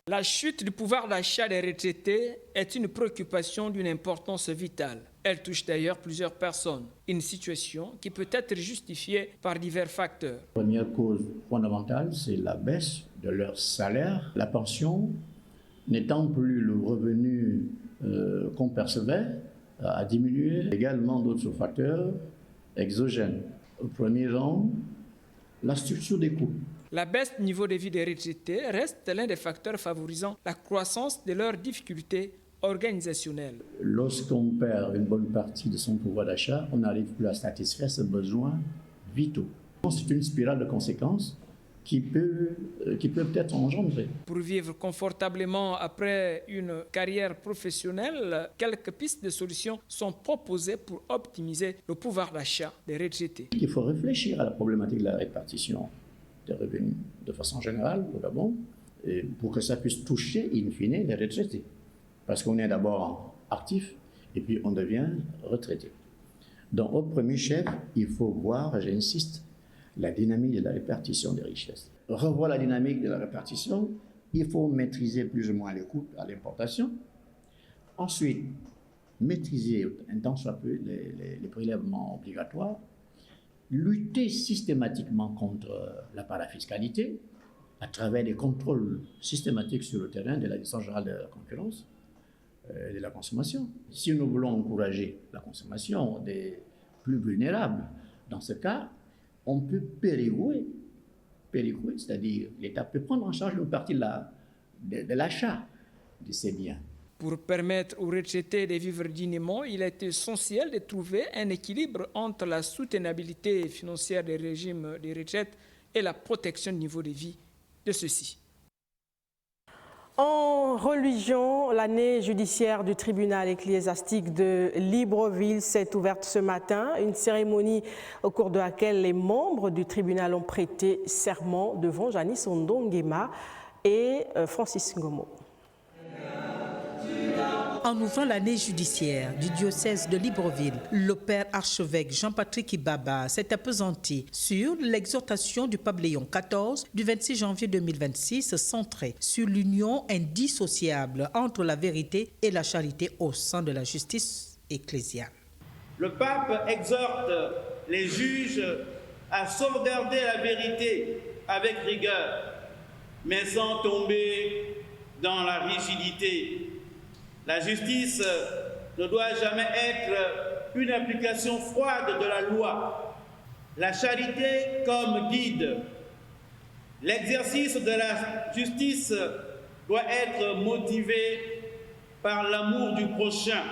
La chute du pouvoir d'achat des retraités est une préoccupation d'une importance vitale. Elle touche d'ailleurs plusieurs personnes, une situation qui peut être justifiée par divers facteurs. La première cause fondamentale, c'est la baisse de leur salaire. La pension n'étant plus le revenu qu'on percevait, a diminué. Également d'autres facteurs exogènes. Au premier rang, la structure des coûts. La baisse du niveau de vie des retraités reste l'un des facteurs favorisant la croissance de leurs difficultés organisationnelles. Lorsqu'on perd une bonne partie de son pouvoir d'achat, on n'arrive plus à satisfaire ses besoins vitaux. C'est une spirale de conséquences qui peut peut-être engendrer. Pour vivre confortablement après une carrière professionnelle, quelques pistes de solutions sont proposées pour optimiser le pouvoir d'achat des retraités. Il faut réfléchir à la problématique de la répartition des revenus de façon générale au Gabon, et pour que ça puisse toucher in fine les retraités. Parce qu'on est d'abord actif et puis on devient retraité. Donc au premier chef, il faut voir, j'insiste, la dynamique de la répartition des richesses. Revoir la dynamique de la répartition, il faut maîtriser plus ou moins les coûts à l'importation. Ensuite, maîtriser un tant soit peu les prélèvements obligatoires, lutter systématiquement contre la parafiscalité à travers des contrôles systématiques sur le terrain de la Direction générale de la concurrence et de la consommation. Si nous voulons encourager la consommation des plus vulnérables, dans ce cas, on peut péréquer, c'est-à-dire l'État peut prendre en charge une partie de l'achat de ces biens. Pour permettre aux retraités de vivre dignement, il est essentiel de trouver un équilibre entre la soutenabilité financière des régimes de retraite et la protection du niveau de vie de ceux-ci. En religion, l'année judiciaire du tribunal ecclésiastique de Libreville s'est ouverte ce matin. Une cérémonie au cours de laquelle les membres du tribunal ont prêté serment devant Janice Ondongema et Francis Ngomo. En ouvrant l'année judiciaire du diocèse de Libreville, le père archevêque Jean-Patrick Ibaba s'est appesanti sur l'exhortation du pape Léon XIV du 26 janvier 2026 centrée sur l'union indissociable entre la vérité et la charité au sein de la justice ecclésiale. Le pape exhorte les juges à sauvegarder la vérité avec rigueur, mais sans tomber dans la rigidité. La justice ne doit jamais être une application froide de la loi. La charité comme guide. L'exercice de la justice doit être motivé par l'amour du prochain.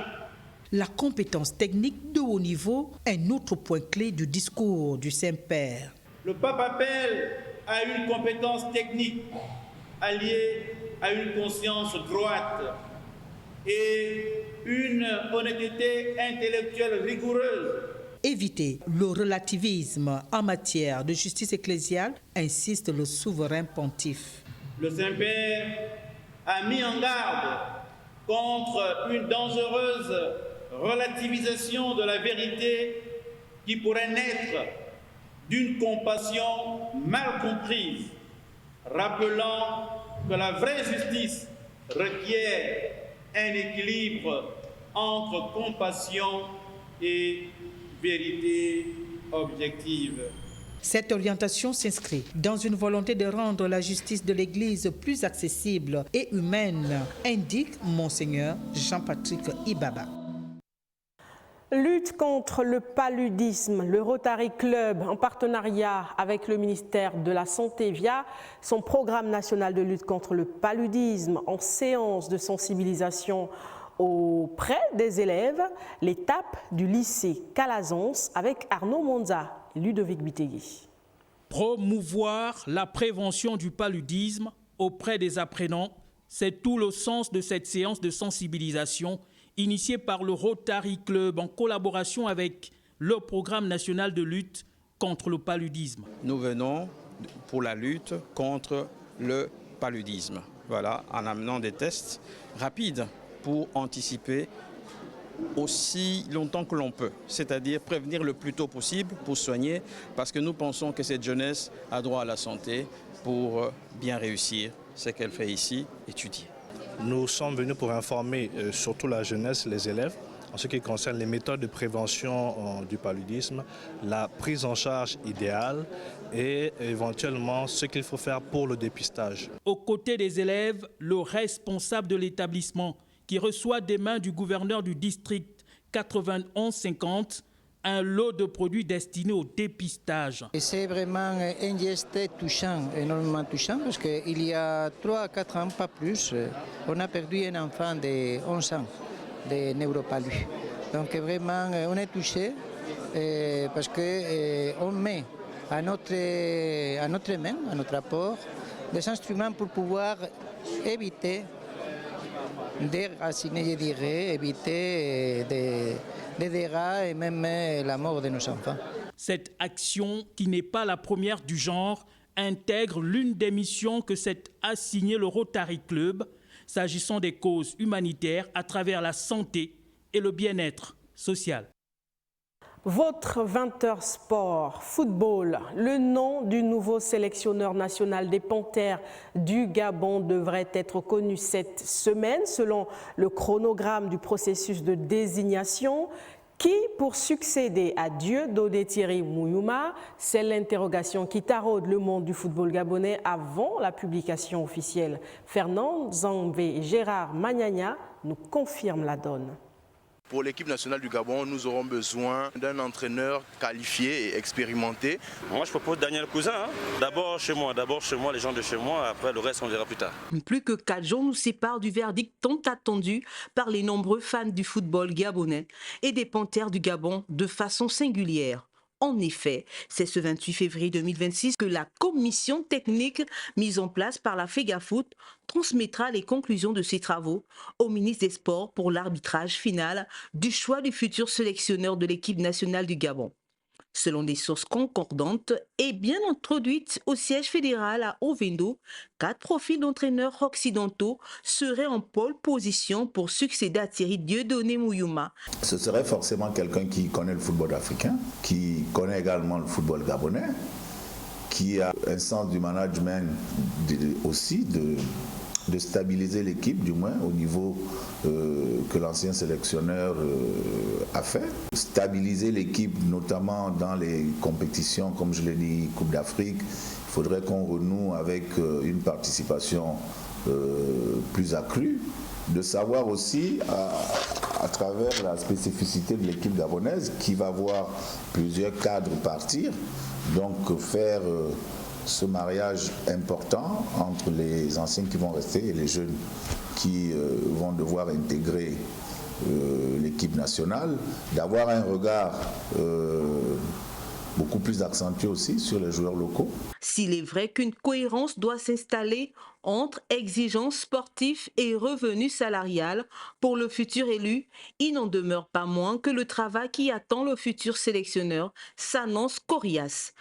La compétence technique de haut niveau, un autre point clé du discours du Saint-Père. Le pape appelle à une compétence technique alliée à une conscience droite et une honnêteté intellectuelle rigoureuse. Éviter le relativisme en matière de justice ecclésiale, insiste le souverain pontife. Le Saint-Père a mis en garde contre une dangereuse relativisation de la vérité qui pourrait naître d'une compassion mal comprise, rappelant que la vraie justice requiert un équilibre entre compassion et vérité objective. Cette orientation s'inscrit dans une volonté de rendre la justice de l'Église plus accessible et humaine, indique Monseigneur Jean-Patrick Ibaba. Lutte contre le paludisme, le Rotary Club, en partenariat avec le ministère de la Santé via son programme national de lutte contre le paludisme en séance de sensibilisation auprès des élèves, l'étape du lycée Calazans avec Arnaud Monza et Ludovic Bitegui. Promouvoir la prévention du paludisme auprès des apprenants, c'est tout le sens de cette séance de sensibilisation initiée par le Rotary Club en collaboration avec le programme national de lutte contre le paludisme. Nous venons pour la lutte contre le paludisme, voilà, en amenant des tests rapides pour anticiper aussi longtemps que l'on peut, c'est-à-dire prévenir le plus tôt possible pour soigner, parce que nous pensons que cette jeunesse a droit à la santé pour bien réussir ce qu'elle fait ici, étudier. Nous sommes venus pour informer surtout la jeunesse, les élèves, en ce qui concerne les méthodes de prévention du paludisme, la prise en charge idéale et éventuellement ce qu'il faut faire pour le dépistage. Aux côtés des élèves, le responsable de l'établissement qui reçoit des mains du gouverneur du district 91-50 un lot de produits destinés au dépistage. C'est vraiment un geste touchant, énormément touchant, parce qu'il y a 3 à 4 ans, pas plus, on a perdu un enfant de 11 ans de neuropalus. Donc vraiment, on est touché parce qu'on met à notre main, à notre apport, des instruments pour pouvoir éviter déraciner, je dirais, éviter des dégâts et même la mort de nos enfants. Cette action, qui n'est pas la première du genre, intègre l'une des missions que s'est assignée le Rotary Club, s'agissant des causes humanitaires à travers la santé et le bien-être social. Votre 20h sport, football, le nom du nouveau sélectionneur national des Panthères du Gabon devrait être connu cette semaine selon le chronogramme du processus de désignation. Qui pour succéder à Dieudonné Thierry Mouyouma? C'est l'interrogation qui taraude le monde du football gabonais avant la publication officielle. Fernand Zambé et Gérard Magnagna nous confirment la donne. Pour l'équipe nationale du Gabon, nous aurons besoin d'un entraîneur qualifié et expérimenté. Moi, je propose Daniel Cousin. D'abord chez moi, les gens de chez moi. Après, le reste, on verra plus tard. Plus que 4 jours nous séparent du verdict tant attendu par les nombreux fans du football gabonais et des Panthères du Gabon de façon singulière. En effet, c'est ce 28 février 2026 que la commission technique mise en place par la FEGAFOOT transmettra les conclusions de ses travaux au ministre des Sports pour l'arbitrage final du choix du futur sélectionneur de l'équipe nationale du Gabon. Selon des sources concordantes et bien introduites au siège fédéral à Ovendo, 4 profils d'entraîneurs occidentaux seraient en pole position pour succéder à Thierry Dieudonné Mouyouma. Ce serait forcément quelqu'un qui connaît le football africain, qui connaît également le football gabonais, qui a un sens du management aussi, de stabiliser l'équipe, du moins au niveau que l'ancien sélectionneur a fait. Stabiliser l'équipe, notamment dans les compétitions, comme je l'ai dit, Coupe d'Afrique. Il faudrait qu'on renoue avec une participation plus accrue. De savoir aussi, à travers la spécificité de l'équipe gabonaise, qui va voir plusieurs cadres partir, donc faire ce mariage important entre les anciens qui vont rester et les jeunes qui vont devoir intégrer l'équipe nationale, d'avoir un regard beaucoup plus accentué aussi sur les joueurs locaux. S'il est vrai qu'une cohérence doit s'installer entre exigences sportives et revenus salariales pour le futur élu, il n'en demeure pas moins que le travail qui attend le futur sélectionneur s'annonce coriace.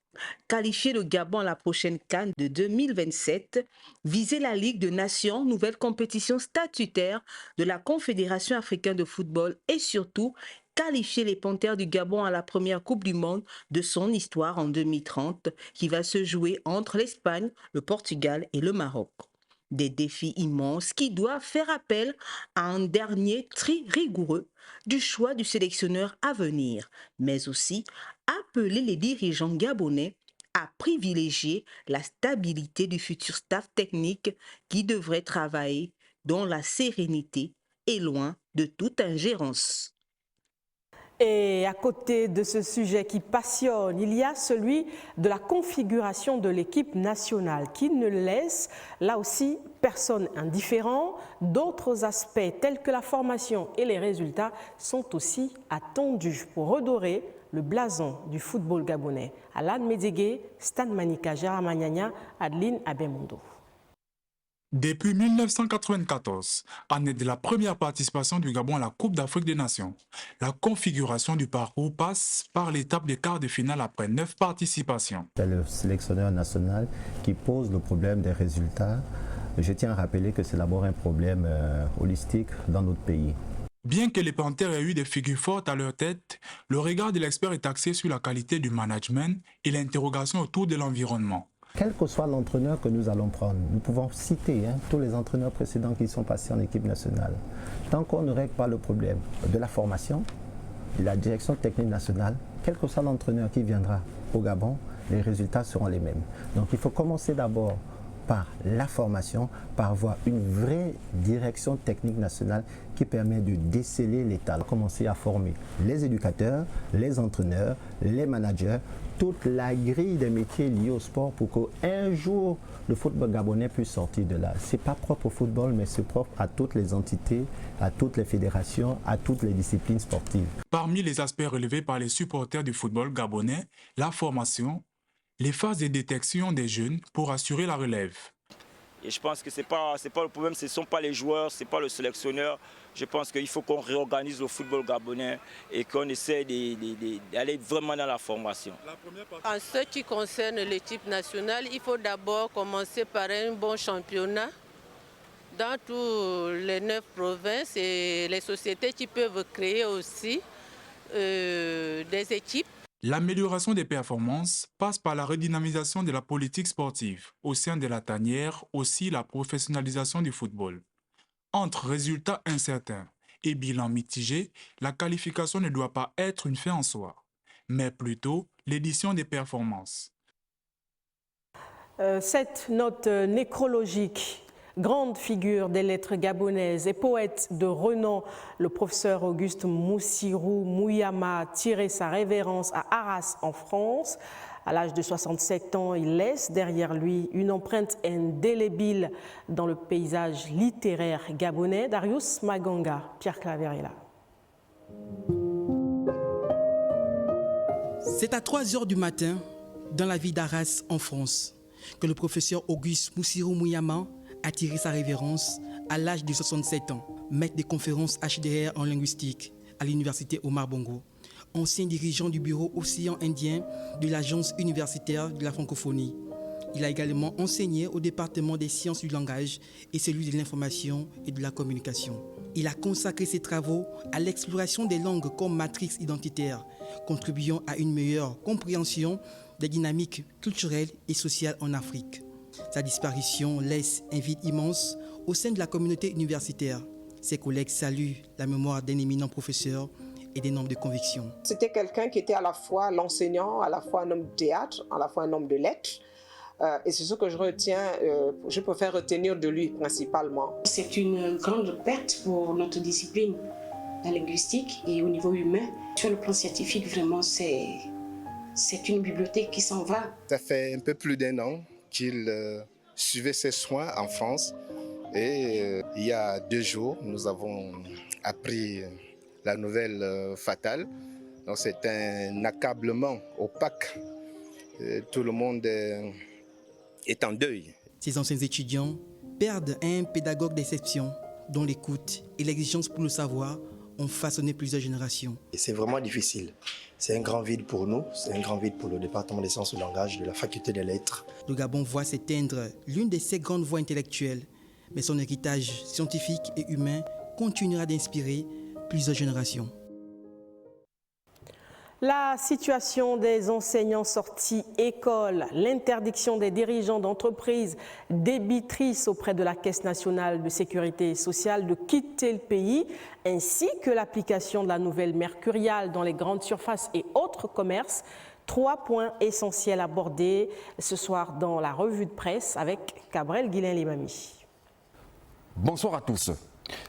Qualifier le Gabon à la prochaine CAN de 2027, viser la Ligue des Nations, nouvelle compétition statutaire de la Confédération africaine de football et surtout qualifier les Panthères du Gabon à la première Coupe du Monde de son histoire en 2030 qui va se jouer entre l'Espagne, le Portugal et le Maroc. Des défis immenses qui doivent faire appel à un dernier tri rigoureux du choix du sélectionneur à venir, mais aussi appeler les dirigeants gabonais à privilégier la stabilité du futur staff technique qui devrait travailler dans la sérénité et loin de toute ingérence. Et à côté de ce sujet qui passionne, il y a celui de la configuration de l'équipe nationale qui ne laisse là aussi personne indifférent. D'autres aspects tels que la formation et les résultats sont aussi attendus pour redorer le blason du football gabonais. Alan Médégué, Stan Manika, Gérard Magnagna, Adeline Abemondo. Depuis 1994, année de la première participation du Gabon à la Coupe d'Afrique des Nations, la configuration du parcours passe par l'étape des quarts de finale après 9 participations. C'est le sélectionneur national qui pose le problème des résultats. Je tiens à rappeler que c'est d'abord un problème holistique dans notre pays. Bien que les Panthères aient eu des figures fortes à leur tête, le regard de l'expert est axé sur la qualité du management et l'interrogation autour de l'environnement. Quel que soit l'entraîneur que nous allons prendre, nous pouvons citer tous les entraîneurs précédents qui sont passés en équipe nationale. Tant qu'on ne règle pas le problème de la formation, de la direction technique nationale, quel que soit l'entraîneur qui viendra au Gabon, les résultats seront les mêmes. Donc il faut commencer d'abord par la formation, par avoir une vraie direction technique nationale qui permet de déceler les talents. Commencer à former les éducateurs, les entraîneurs, les managers, toute la grille des métiers liés au sport pour qu'un jour le football gabonais puisse sortir de là. Ce n'est pas propre au football, mais c'est propre à toutes les entités, à toutes les fédérations, à toutes les disciplines sportives. Parmi les aspects relevés par les supporters du football gabonais, la formation, les phases de détection des jeunes pour assurer la relève. Et je pense que ce n'est pas le problème, ce ne sont pas les joueurs, ce n'est pas le sélectionneur. Je pense qu'il faut qu'on réorganise le football gabonais et qu'on essaie d'aller vraiment dans la formation. En ce qui concerne l'équipe nationale, il faut d'abord commencer par un bon championnat dans toutes les 9 provinces et les sociétés qui peuvent créer aussi des équipes. L'amélioration des performances passe par la redynamisation de la politique sportive. Au sein de la tanière, aussi la professionnalisation du football. Entre résultats incertains et bilan mitigé, la qualification ne doit pas être une fin en soi, mais plutôt l'édition des performances. Cette note nécrologique, grande figure des lettres gabonaises et poète de renom, le professeur Auguste Moussirou Mouyama a tiré sa révérence à Arras en France. À l'âge de 67 ans, il laisse derrière lui une empreinte indélébile dans le paysage littéraire gabonais. Darius Maganga, Pierre Claver est là. C'est à 3 h du matin, dans la ville d'Arras en France, que le professeur Auguste Moussirou Mouyama a tiré sa révérence à l'âge de 67 ans, maître des conférences HDR en linguistique à l'université Omar Bongo, ancien dirigeant du bureau Océan Indien de l'Agence universitaire de la francophonie. Il a également enseigné au département des sciences du langage et celui de l'information et de la communication. Il a consacré ses travaux à l'exploration des langues comme matrice identitaire, contribuant à une meilleure compréhension des dynamiques culturelles et sociales en Afrique. Sa disparition laisse un vide immense au sein de la communauté universitaire. Ses collègues saluent la mémoire d'un éminent professeur et des nombres de convictions. C'était quelqu'un qui était à la fois l'enseignant, à la fois un homme de théâtre, à la fois un homme de lettres. Et c'est ce que je retiens, je préfère retenir de lui principalement. C'est une grande perte pour notre discipline, la linguistique, et au niveau humain. Sur le plan scientifique, vraiment, c'est une bibliothèque qui s'en va. Ça fait un peu plus d'1 an qu'il suivait ses soins en France. Et il y a 2 jours, nous avons appris la nouvelle fatale. Donc c'est un accablement opaque. Tout le monde est en deuil. Ces anciens étudiants perdent un pédagogue d'exception dont l'écoute et l'exigence pour le savoir ont façonné plusieurs générations. Et c'est vraiment difficile. C'est un grand vide pour nous, c'est un grand vide pour le département des sciences du langage de la faculté des lettres. Le Gabon voit s'éteindre l'une de ses grandes voix intellectuelles, mais son héritage scientifique et humain continuera d'inspirer plusieurs générations. La situation des enseignants sortis école, l'interdiction des dirigeants d'entreprises débitrices auprès de la Caisse nationale de sécurité sociale de quitter le pays, ainsi que l'application de la nouvelle mercuriale dans les grandes surfaces et autres commerces. 3 points essentiels abordés ce soir dans la revue de presse avec Cabrel Guilain-Limami. Bonsoir à tous.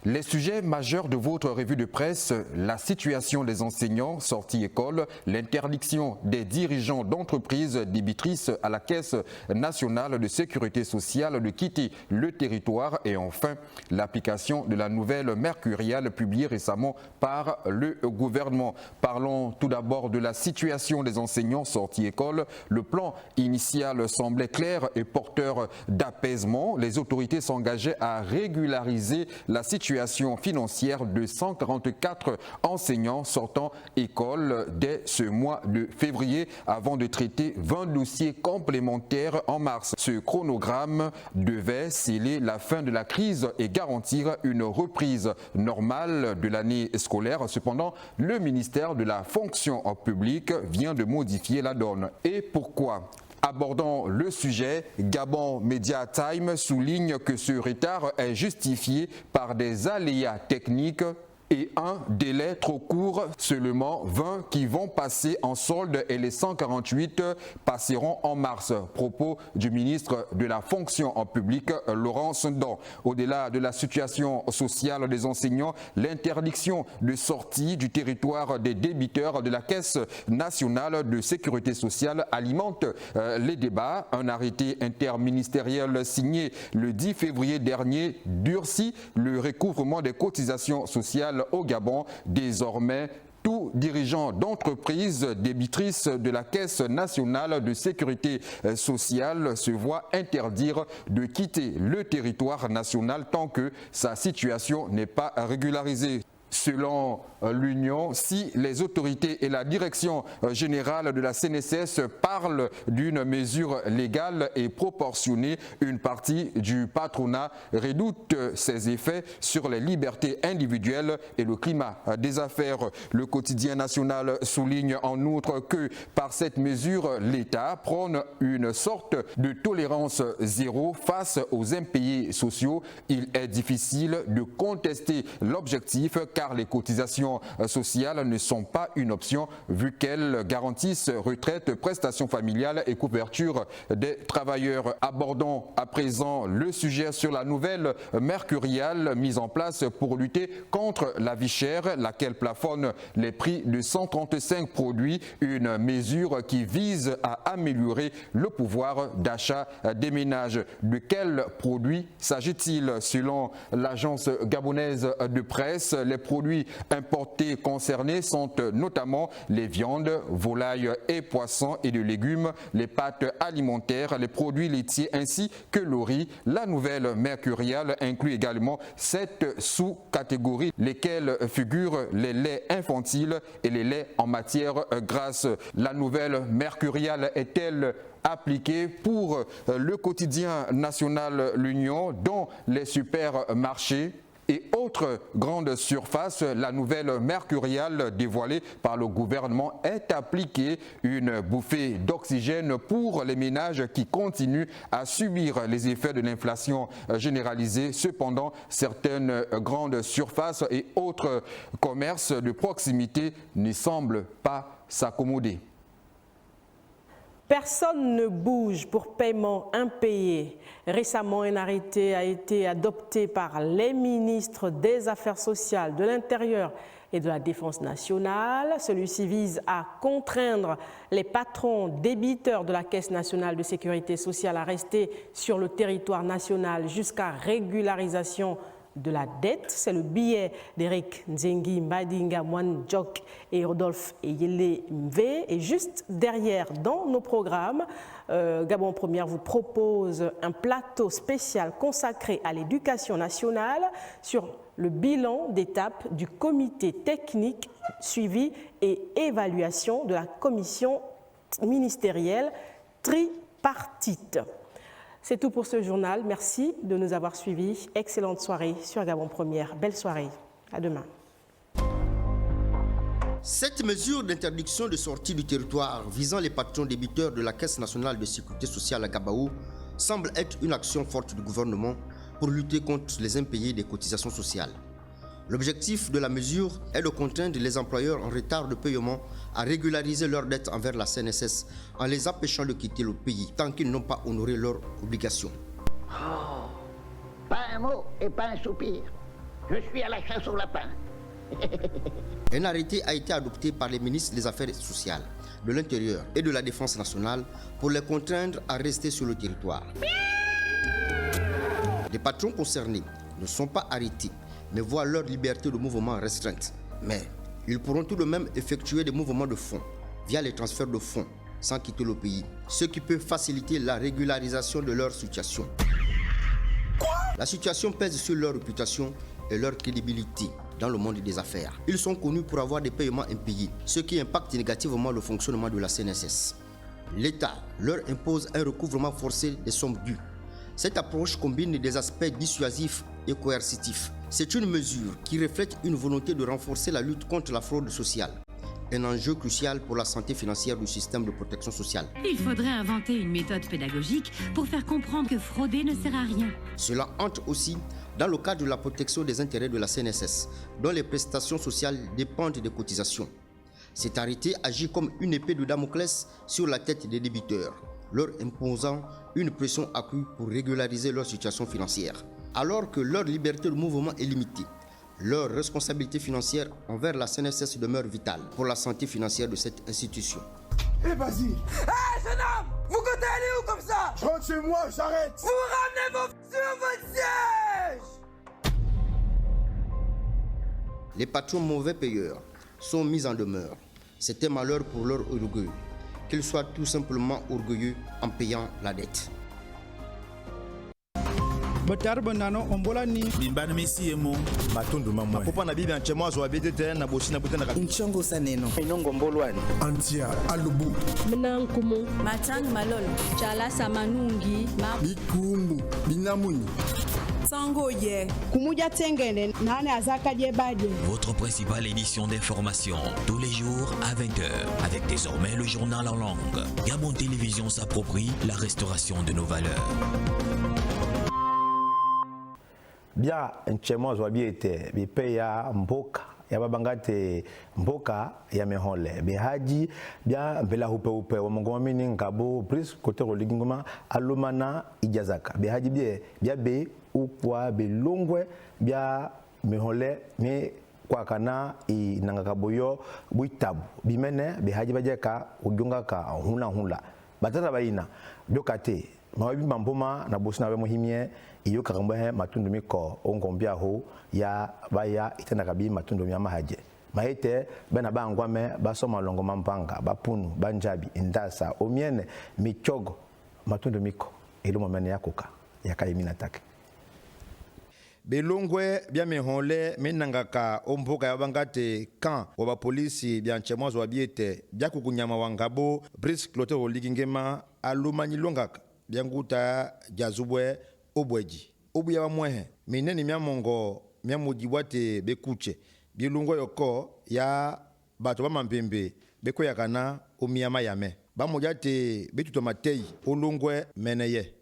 Les sujets majeurs de votre revue de presse, la situation des enseignants sortis école, l'interdiction des dirigeants d'entreprises débitrices à la Caisse nationale de sécurité sociale de quitter le territoire et enfin l'application de la nouvelle mercuriale publiée récemment par le gouvernement. Parlons tout d'abord de la situation des enseignants sortis école. Le plan initial semblait clair et porteur d'apaisement. Les autorités s'engageaient à régulariser la situation financière de 144 enseignants sortant école dès ce mois de février avant de traiter 20 dossiers complémentaires en mars. Ce chronogramme devait sceller la fin de la crise et garantir une reprise normale de l'année scolaire. Cependant, le ministère de la fonction publique vient de modifier la donne. Et pourquoi ? Abordant le sujet, Gabon Media Time souligne que ce retard est justifié par des aléas techniques et un délai trop court, seulement 20 qui vont passer en solde et les 148 passeront en mars. Propos du ministre de la fonction en public, Laurent Sondon. Au-delà de la situation sociale des enseignants, l'interdiction de sortie du territoire des débiteurs de la Caisse nationale de sécurité sociale alimente les débats. Un arrêté interministériel signé le 10 février dernier durcit le recouvrement des cotisations sociales au Gabon. Désormais, tout dirigeant d'entreprise débitrice de la Caisse nationale de sécurité sociale se voit interdire de quitter le territoire national tant que sa situation n'est pas régularisée. Selon l'Union, si les autorités et la direction générale de la CNSS parlent d'une mesure légale et proportionnée, une partie du patronat redoute ses effets sur les libertés individuelles et le climat des affaires. Le quotidien national souligne en outre que par cette mesure, l'État prône une sorte de tolérance zéro face aux impayés sociaux. Il est difficile de contester l'objectif car les cotisations sociales ne sont pas une option vu qu'elles garantissent retraite, prestations familiales et couverture des travailleurs. Abordons à présent le sujet sur la nouvelle mercuriale mise en place pour lutter contre la vie chère, laquelle plafonne les prix de 135 produits, une mesure qui vise à améliorer le pouvoir d'achat des ménages. De quels produits s'agit-il? Selon l'agence gabonaise de presse, les produits importés concernés sont notamment les viandes, volailles et poissons et de légumes, les pâtes alimentaires, les produits laitiers ainsi que le riz. La nouvelle mercuriale inclut également 7 sous-catégories, lesquelles figurent les laits infantiles et les laits en matière grasse. La nouvelle mercuriale est-elle appliquée pour le quotidien national L'Union, dont les supermarchés et autres grandes surfaces? La nouvelle mercuriale dévoilée par le gouvernement est appliquée, une bouffée d'oxygène pour les ménages qui continuent à subir les effets de l'inflation généralisée. Cependant, certaines grandes surfaces et autres commerces de proximité ne semblent pas s'accommoder. Personne ne bouge pour paiement impayé. Récemment, un arrêté a été adopté par les ministres des Affaires sociales, de l'Intérieur et de la Défense nationale. Celui-ci vise à contraindre les patrons débiteurs de la Caisse nationale de sécurité sociale à rester sur le territoire national jusqu'à régularisation de la dette. C'est le billet d'Eric Nzengi Mbadinga Mwanjok et Rodolphe Eyele Mve. Et juste derrière, dans nos programmes, Gabon Première vous propose un plateau spécial consacré à l'éducation nationale sur le bilan d'étape du comité technique suivi et évaluation de la commission ministérielle tripartite. C'est tout pour ce journal. Merci de nous avoir suivis. Excellente soirée sur Gabon Première. Belle soirée. À demain. Cette mesure d'interdiction de sortie du territoire visant les patrons débiteurs de la Caisse nationale de sécurité sociale à Gabaou semble être une action forte du gouvernement pour lutter contre les impayés des cotisations sociales. L'objectif de la mesure est de contraindre les employeurs en retard de paiement à régulariser leurs dettes envers la CNSS en les empêchant de quitter le pays tant qu'ils n'ont pas honoré leurs obligations. Oh, pas un mot et pas un soupir. Je suis à la chasse au lapin. Un arrêté a été adopté par les ministres des Affaires sociales, de l'Intérieur et de la Défense nationale pour les contraindre à rester sur le territoire. Les patrons concernés ne sont pas arrêtés, mais voient leur liberté de mouvement restreinte. Mais ils pourront tout de même effectuer des mouvements de fonds via les transferts de fonds sans quitter le pays, ce qui peut faciliter la régularisation de leur situation. La situation pèse sur leur réputation et leur crédibilité dans le monde des affaires. Ils sont connus pour avoir des paiements impayés, ce qui impacte négativement le fonctionnement de la CNSS. L'État leur impose un recouvrement forcé des sommes dues. Cette approche combine des aspects dissuasifs et coercitifs. C'est une mesure qui reflète une volonté de renforcer la lutte contre la fraude sociale, un enjeu crucial pour la santé financière du système de protection sociale. Il faudrait inventer une méthode pédagogique pour faire comprendre que frauder ne sert à rien. Cela entre aussi dans le cadre de la protection des intérêts de la CNSS, dont les prestations sociales dépendent des cotisations. Cet arrêté agit comme une épée de Damoclès sur la tête des débiteurs, leur imposant une pression accrue pour régulariser leur situation financière. Alors que leur liberté de mouvement est limitée, leur responsabilité financière envers la CNSS demeure vitale pour la santé financière de cette institution. Eh vas-y. Hé jeune homme, vous comptez aller où comme ça? Je rentre chez moi, j'arrête. Vous ramenez vos sur votre siège. Les patrons mauvais payeurs sont mis en demeure. C'est un malheur pour leur orgueil, qu'ils soient tout simplement orgueilleux en payant la dette. Botar bonano ombola ni bimbana mesi emo matundu mamwe mapopa na bibi anchemo azo abedete na boshi na butana ka nchongo saneno inongo mbolwani antia alubu mnankumu matang malolo chala samanungi bikumbu binamuni sangoye kumuja tengene nane azaka diebaje. Votre principale édition d'information tous les jours à 20h avec désormais le journal en langue. Gabon Télévision s'approprie la restauration de nos valeurs. Bien nchemo zwabi ete bipe ya mboka ya babangate mboka ya mehole behaji bia mbela hupe wa mongomini ngabo pris kote roligingoma alumana ijazaka behaji bia be ukwa belongwe bia mehole me kwa kana inangakaboyo buitabu bimene behaji bajeka ujonga ka hula batata baina dokate mawabi mamboma na bosina be muhimie iyo karambe matundu miko ongombia ho ya baya itana kabi matundu ya mahaje maite bana bangwame basoma longo mampanga bapunu banjabi indasa omiene michogo matundu miko ilo momene yakoka yakayimina take belongwe bia mehole menangaka omboka ya bangate kan wa ba polisi bia nchemwazo wa biete bia kukunyama wangabo Brice Clotaire Oligingema alumani longaka bia nguta jazubwe obweji obuya wa mwehe mineni mya mongo mya mujibwate bekuche bilungo yoko ya bato ba mambembe beko yakana omiyama yame bamujate betuto matei olungwe meneye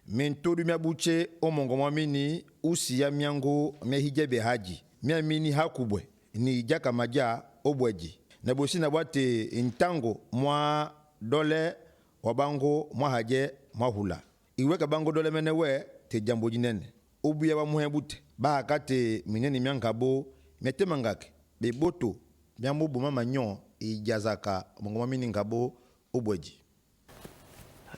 mentodu mya buche omongo mwamini usi ya myango mya hijebe haji mya mini hakubwe ni jaka maja obweji na bosi na bwate intango mwa dole wabango mwa haje mwa hula iweka bango dole menewe te jambo jinene obuya wa muhebute ba kate mineni myankabo metemangake beboto byambubu mama nyo ijazaka mongoma mini ngabo obweji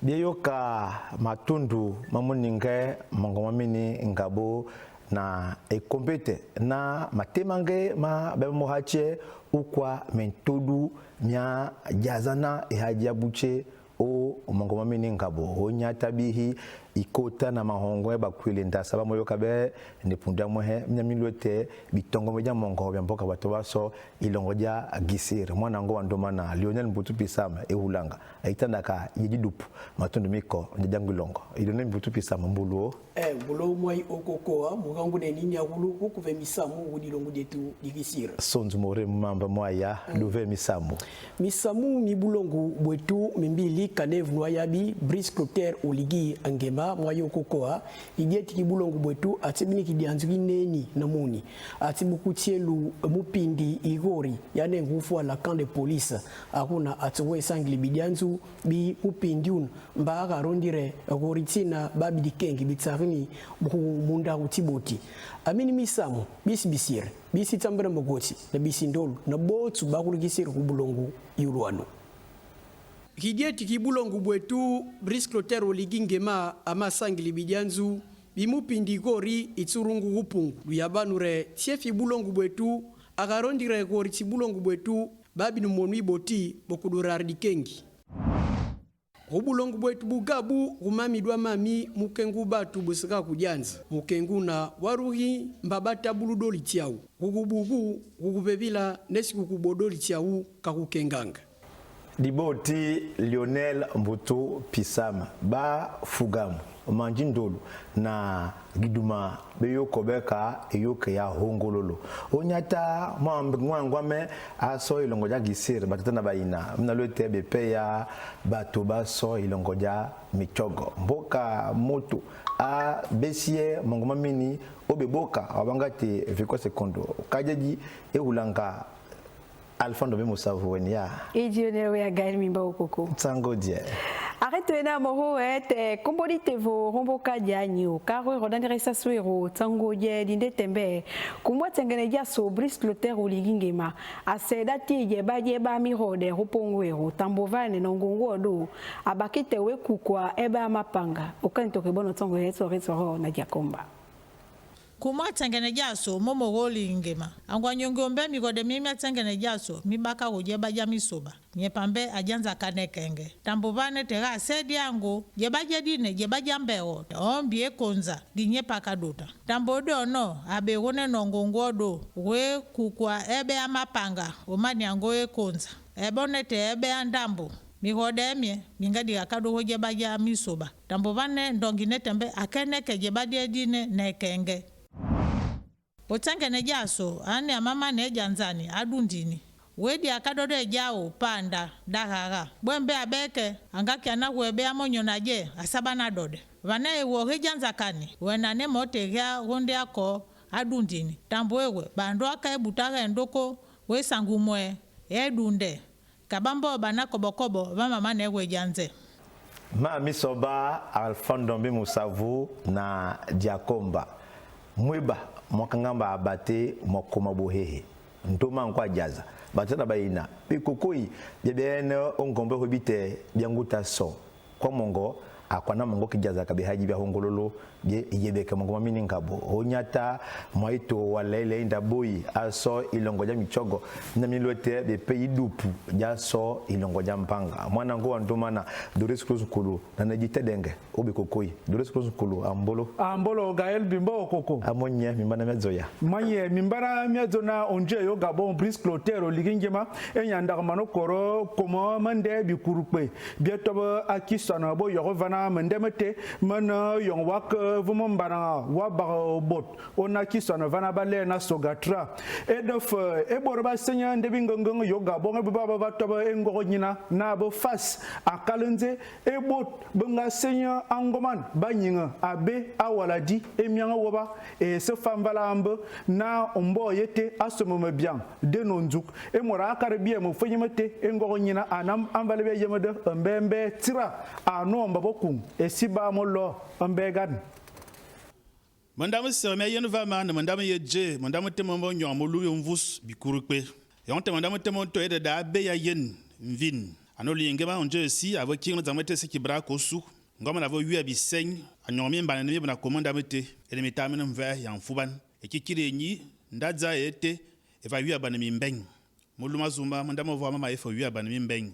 bieyoka matundu mamuninge mongoma mini ngabo na ekompete na matemange ma bemohache ukwa mentodu mya jazana ehajia buche o mongoma mini ngabo onyata bihi ikota na mahongwe bakwile ndasa bamoyoka be nepunda mohe mnyamilote bitongo meja mongo bya mboka bato baso ilongoja gisir mwana ngo wandoma na Lionel Mbutu Pisama ehulanga aitandaka yididupu matundu miko njangulongo Lionel Mbutu Pisama mbuluo mbulo mwai okokoa mugangu ne ninya hulu kuve misamu udilongo detu digisir sonzu more mamba mwaya luve misamu mibulongo bwetu mimbili kanevu yabi Brice Clotaire Oligingema mwayo kokoa igeti kibulongo bwetu atibini kidianziki neni namuni atibukuchelu mupindi igori yane ngufu la camp de police akuna atwe sangli bidianzu bi mupindi un mbaga rondire goritina babi dikengi bitsarini munda utiboti amini misamu bisibisir bisi tambere mogoti na bisindolu na botu bakulikisira kubulongo yulwano kidieti kibulongo bwetu Brice Clotaire Oligingema amasangili bidianzu bimupindi gori itsurungu gupungu luyabanure tiefi bulongo bwetu agarondire gori tibulongo bwetu babi numonwi boti bokudurari dikengi ubulongo bwetu bugabu umamidwa mami mukengu batu busika kujanza mukengu na waruhi mbabata buludoli tiau gugubugu gugubebila nesi gugubodoli tiau kakukenganga Diboti Lionel Mbutu Pisama ba fugamu manjindolo na giduma beyo kobeka eyoke ya hongololo onyata mwangwame aso ilongoja gisir batana baina mnalote bepe ya bato baso ilongoja michogo mboka moto a besie mongoma mini obeboka wabangati viko sekondo kajeji ehulanga Alphonse Ndombe Moussavu wenia idionewe ya Gaël Mimba okoko tsango die arrête na moro ete kombolite vo romboka dianyo karo rodani sasuero tsango die dinde tembe kumwa tsengene dia so Brice Clotaire oligingema aseda tie ba mi rode ropongwero tambovane na ngongo do abakite we kukwa eba mapanga okanto ke bono tsango yeso na diakomba kuma tsengene jaso momo rolingema angwanyongombe migode mimi tsengene jaso mibaka ujeba jamisoba nyepambe ajanza kanekenge tambuvane tera sedi yangu jebaje dine jebaja mbeo ombie konza dinyepa kaduta tambodo no abegone nongongodo we kukwa ebe amapanga omani yango konza ebonete ebe andambo migodemye mingadi akado hojebaja misoba tambuvane ndongine tembe akeneke jebaje dine nekenge Otangene jaso ane amama ne janzani adundini wedi akadode jao panda dagaga bwembe abeke angaki anakuebe amonyo naje asabana dode vane wo janzakani wenane motegya gonde ako adundini tambwewe bando akaebutaga endoko we sangumwe edunde kabambo bana kobokobo vamama newe janze ma misoba Alphonse Ndombe Moussavu na Diakomba mweba mwakangamba abate mwakoma bohehe ntoma nkwa jaza batana baina pikokoi bebene ongombe hobite byanguta so kwa mongo akwana mongo kijaza kabehaji bya hongololo bye yebeke mongo mamini ngabo onyata mwaito walele ndaboi aso ilongoja michogo na milote be peyi dupu jaso ilongoja mpanga mwana ngo ndomana Doris Cruz Kulu na najite denge obikokoi Doris Cruz Kulu ambolo Gaël Bimbo okoko amonye mimbana mezoya manye mimbara mezona onje yo Gabon Brice Clotaire oligingema enyanda mano koro komo mande bikurupe bietoba akisana bo yorvana mendemete mana yongwak vumombana waba bot ona kisana vana bale na sogatra edof eborba senya ndebingongong yo Gabon baba batoba engoro nyina na bo fas akalenze ebot benga senya angoman banyinga abe awaladi emianga woba e se famvala ambe na ombo yete asomome bien de nonzuk e mora akarbie mo fanyemete engoro nyina anam ambalebe yemede mbembe tira anomba bokum e siba mollo mbegan Mandame serme yen vama na mandame yeje mandame temombo nyamolu yomvus bikurukpe yonte mandame temonto ede da be ya yen vin anoli ngema onje si avoki no zamete se kibra kosu ngoma na vo wi abiseng anyomi mbana ne bana komanda mete ele mitamene mve ya mfuban ekikire nyi ndadza ete eva wi abana mimbeng muluma zumba mandame vo mama efo wi abana mimbeng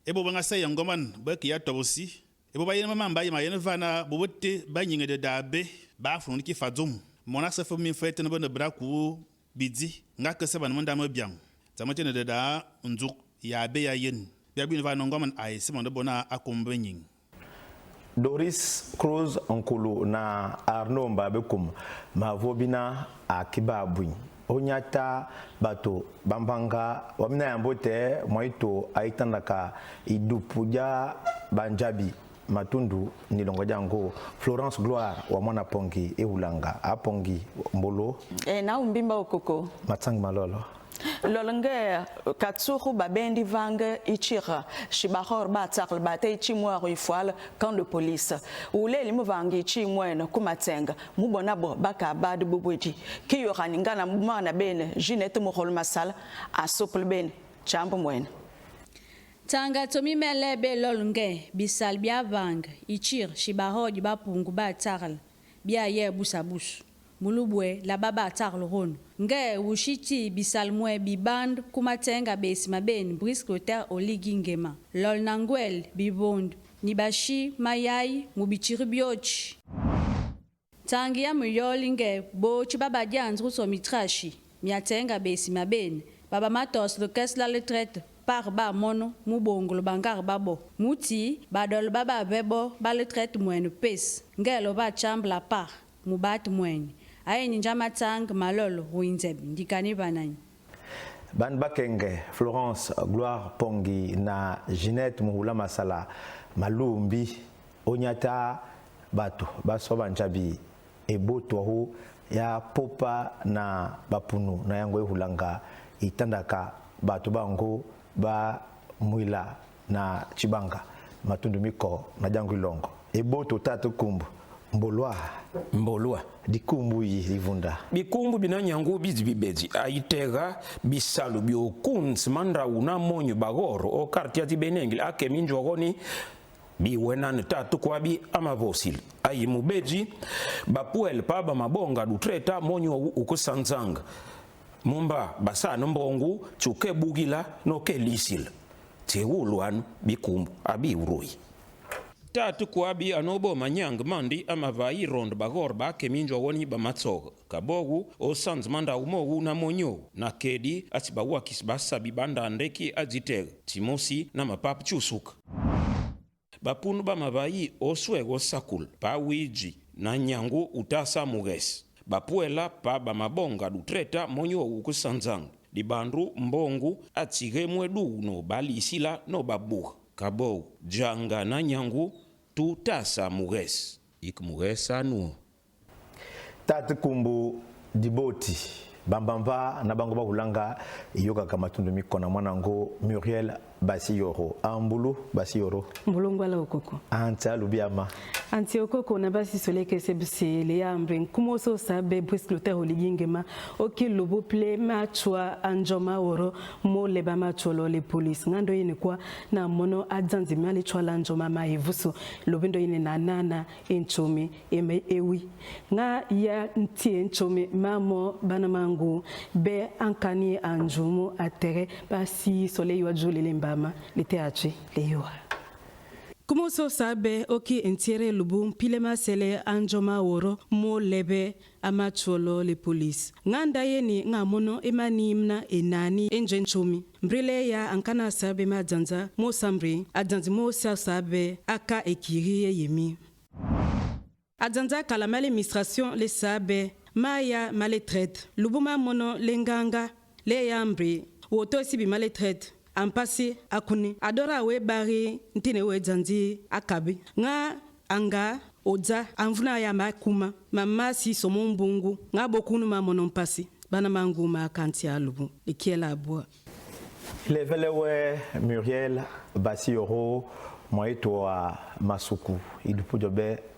ebo banga se yangoman ba ki ya tobosi ebo ba yema mamba yema yena vana bobote ba nyinga de dabe ba funu ki fadzum mona se fo mi fete no bana braku bidzi ngaka se bana mandame biang zamate ne da nzuk ya be ya yen bia bi vana ngoman ai se mondo bona akombe nying Doris Cruz Nkulu na Arnaud Mbabekum mavobina akiba buin onyata bato bambanga wamina yambote mwaito aitandaka idupuja banjabi matundu nilongoja ngo Florence Gloire wa mwana pongi eulanga apongi mbolo na umbimba okoko matsangi malolo lolenge katsuru babendi vanga ichira shibahor batakl bate chimwa ifwal quand de police uleli muvangi chimwena kumatsenga mubonabo baka bad bubwiti kiyorani ngana mwana bene Ginette Mohol Masala asopl bene chambo mwena tanga tomi melebe lolenge bisal bia vanga ichir shibahor bapungu batakl bia ye busabusu mulubwe la baba atarlo ron nge wushiti bisalmwe biband kumatenga besi mabeni Brice Clotaire oligingema lol nangwel bibond nibashi mayai mubichiri biochi tangi ya muyolinge bo chibaba janzu so mitrashi miatenga besi mabeni baba matos le caisse la retraite par ba mono mu bongolo bangar babo muti badol baba bebo ba retraite moyenne pes ngelo ba chambla par mu bat moyenne ayeni njama tang malolo winzeb ndikani banani Ban Bakenge, Florence Gloire Pongi na Ginette Muhula Masala Malumbi Onyata Bato Basoba Njabi Eboto ya popa na bapunu na yango hulanga itandaka bato bango ba mwila na chibanga matundu miko na jangu ilongo eboto tatu kumbu mbolwa dikumbu yivunda bikumbu binanyangu bizi bibezi aitega bisalu biokunsi mandra una monyo bagoro o kartia tibenengil ake minjogoni biwenane tatu kwa bi amavosil ayi mubeji bapuel paba mabonga dutreta monyo ukusanzanga mumba basano mbongu chuke bugila no ke lisil tegulwan bikumbu abi uroi tatu kwa bi anobo manyang mandi amavai rond bagor ba keminjo woni ba matsoga kabogu o sans manda umogu na monyo na kedi atibawa kisbasa bibanda ndeki azitega timosi na mapap chusuka bapunu ba mavai oswego sakul pa wiji na nyangu utasa muges bapuela pa ba mabonga dutreta monyo ukusanzanga dibandu mbongu atige mwedu no balisila no babuha kabo janga na nyangu tutasa muges ik muges anu tatu kumbu diboti bambamba na bango bahulanga yoka kama tundu mikona mwanango Muriel Basiyoro ambulu Basiyoro mbulungwala okoko anta lubiama anti okoko na basi soleke sebse le ambre kumoso sabe Brice-Clotaire Oligingema okilubu ple machwa anjoma oro mo le ba macholo le police ngando yini kwa na mono adzanzi mali chwala anjoma maivuso lobindo yini na nana enchomi eme ewi nga ya nti enchomi mamo bana mangu be ankani anjumu atere basi soleil wa jolele mbama le théâtre le yoa kumoso sabe oki entiere lubu pilema sele anjoma woro mo lebe amacholo le police nganda yeni ngamono emanimna enani enjenchomi mbrile ya ankana sabe madzanza mo sambre adzanzi mo sabe aka ekiri yemi adzanza kala male administration le sabe maya maletraite lubuma mono lenganga le yambre woto sibi maletraite ampasi akuni adora we bari ntine we dzanzi akabi nga anga oza amvuna ya makuma mama si somombungu nga bokunu mamono mpasi bana mangu makanti alubu ikiela abua levelewe Muriel Basiyoro moito wa masuku idupu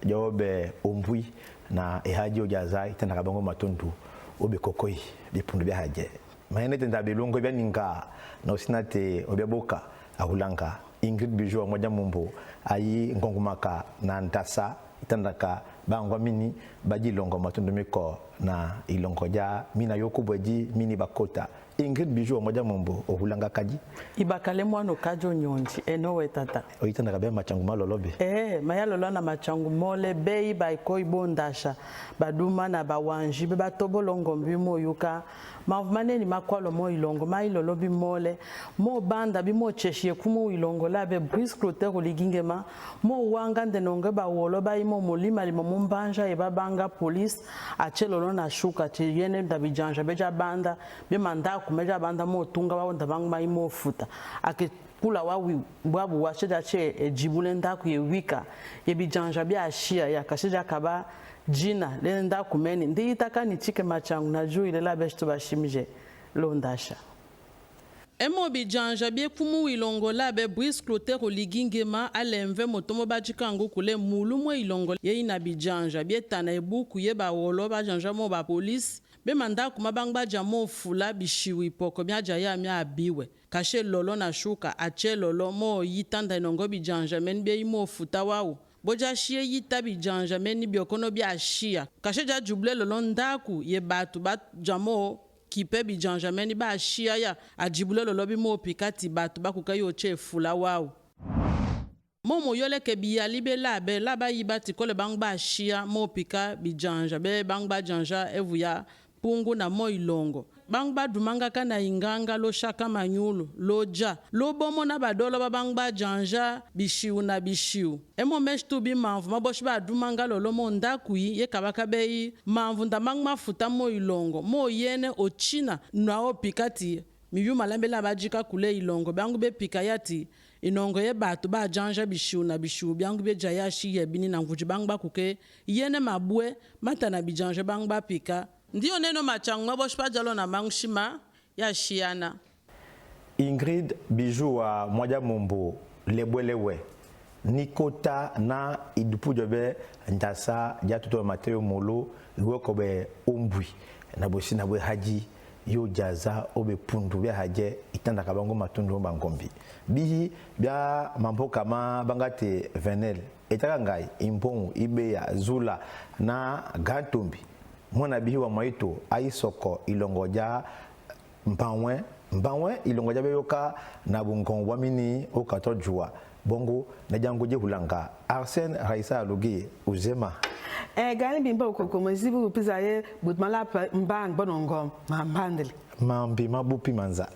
jobe ombui na ehaji ojaza itana kabango matundu obe kokoi bipundu bya haje maene tenda bilungo bya ninga na osinate obyeboka ahulanga Ingrid Bijou moja mumbo ayi ngongumaka na ntasa itandaka bangwa mini bajilongo matundu miko na ilongo ja mina yokubweji mini bakota Ingrid Bijou moja mumbo ohulanga kaji ibakale mwano kajo nyonji enowe tata oyitandaka be machangu malolobe mayalolo na machangu mole bei baiko ibondasha baduma na bawanji be batobolongo mbimo yuka mavumaneni makwalo mo ilongo mailolo bimole mo banda bimo cheshie kumu ilongo labe Brice-Clotaire Oligingema mo wanga ndenonge ba wolo ba imo molima limo mumbanja e babanga police achelolo na shuka chiyene ndabijanja beja banda be manda kumeja banda mo tunga ba ndabanga mai mo futa ake kula wawi bwabu washeja che ejibule ndaku ye wika ye bijanja bya ashia yakasheja kaba jina lenda kumeni ndiitaka ni chike machangu na juu ile la besto bashimje londasha emo bijanja bie kumu ilongo labe Brice-Clotaire Oligingema alemve motomo bajikango kule mulu mo ilongo ye ina bijanja bie tana ebuku ye ba wolo bajanja mo ba police be manda kuma bangba jamo fula bishiwi poko byaja ya mi abiwe kashe lolo na shuka ache lolo mo yitanda inongo bijanja men bie imo futa wawo boja shie yita bijanja meni biokono bia shia kashe ja juble lolo ndaku ye batu bat jamo kipe bijanja meni ba shia ya ajibule lolo bi mo pikati batu bakuka yo che fula wawo momo yole ke biya libe labe laba yibati kole bangba shia mo pika bijanja be bangba janja evuya pungu na mo ilongo bangba dumanga kana inganga lo shaka manyulu lo ja lo bomo na badolo ba bangba janja bishiu na bishiu emo meshtu bi manvu maboshi ba dumanga lo monda kui ye kabaka bei manvu ndamang mafuta mo ilongo mo yene o china na o pikati miyu malambela bajika kule ilongo bangu be pikayati inongo ye batu ba janja bishiu na bishiu byangu be jayashi ye bini na nguji bangba kuke yene mabwe mata na bijanja bangba pika ndio neno machangu maboshi pajalo na mangshima ya shiana. Ingrid Bijou wa Mwaja Mumbo lebwelewe nikota na idupu jobe ndasa ja tuto Mateo Molo iweko be ombwi na bosi na bwe haji yo jaza obe pundu bya haje itanda kabango matundu bangombi bihi bya mambo kama bangate venel etaka ngai imbongu ibe ya zula na gatombi mwana bihi wa maito aisoko ilongoja mbanwe ilongoja beyoka na bungon wamini okatojua bongo na jango je hulanga Arsène Raissa Alugi uzema gani bimba ukoko mzibu upizaye budmala mbang bonongom mambandeli mambi mabupi manza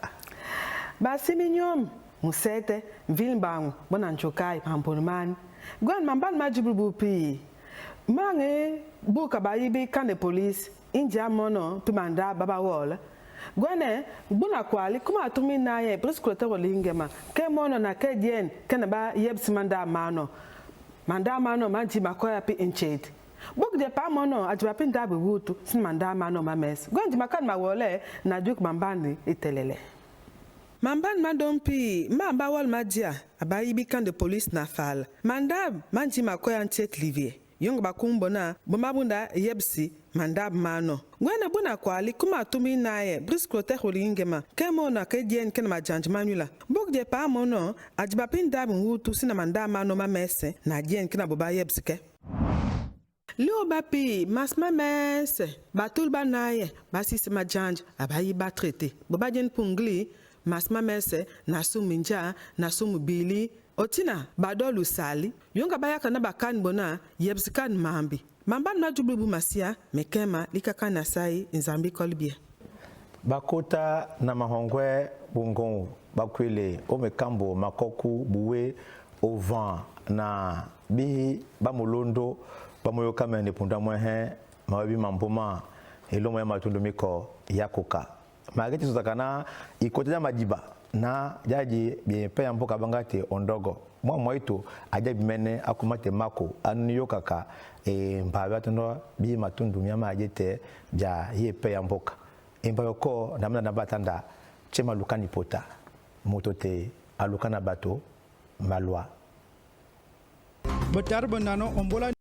basi minyom musete vilmbangu bonanchokai pamponman gwan mamban majibubupi mange buka bayibi kane police inja mono pimanda baba wala gwane buna kwali kuma atumi naye Brisque Clotaire Oligingema ke mono na ke dien ke na ba yebsi manda mano manji makoya pi inchet bok de pa mono ajiba pi ndabe wutu sin manda mano mames gwanji makan mawole na juk mambani itelele mamban madompi mamba wal madia abayi bi kan de police na fal mandab manji makoya inchet livier yong bakumbona bomabunda yebsi mandab mano ngwana buna kwali kuma tumi naye Brisque Clotaire Oligingema kemo na ke dien ken ma janj manula bok de pa mono ajiba pindab ngutu sina mandab mano mamese na dien kina boba yebsi ke Leo bapi masma mese batul banaye basisi ma janj abayi ba traité boba dien pungli masma mese na suminja na sumubili otina badolu sali yonga bayaka na bakan bona yebsikan mambi mamban majububu masia mekema likaka na sai nzambi kolbie bakota na mahongwe bungon bakwele omekambo makoku buwe au vent na bihi bamolondo bamoyoka mene punda mwehe mawabi mamboma elomo ya matundu miko yakoka mageti sozakana ikoteja majiba na jaji biepe mpoka bangate ondogo mwaito ajabi mene akumate mako anuyokaka mpabe atondo bi matundu myama ajete bya yepe ya mpoka embayoko namna na batanda chema lukani pota motote alukana bato malwa batar banano ombola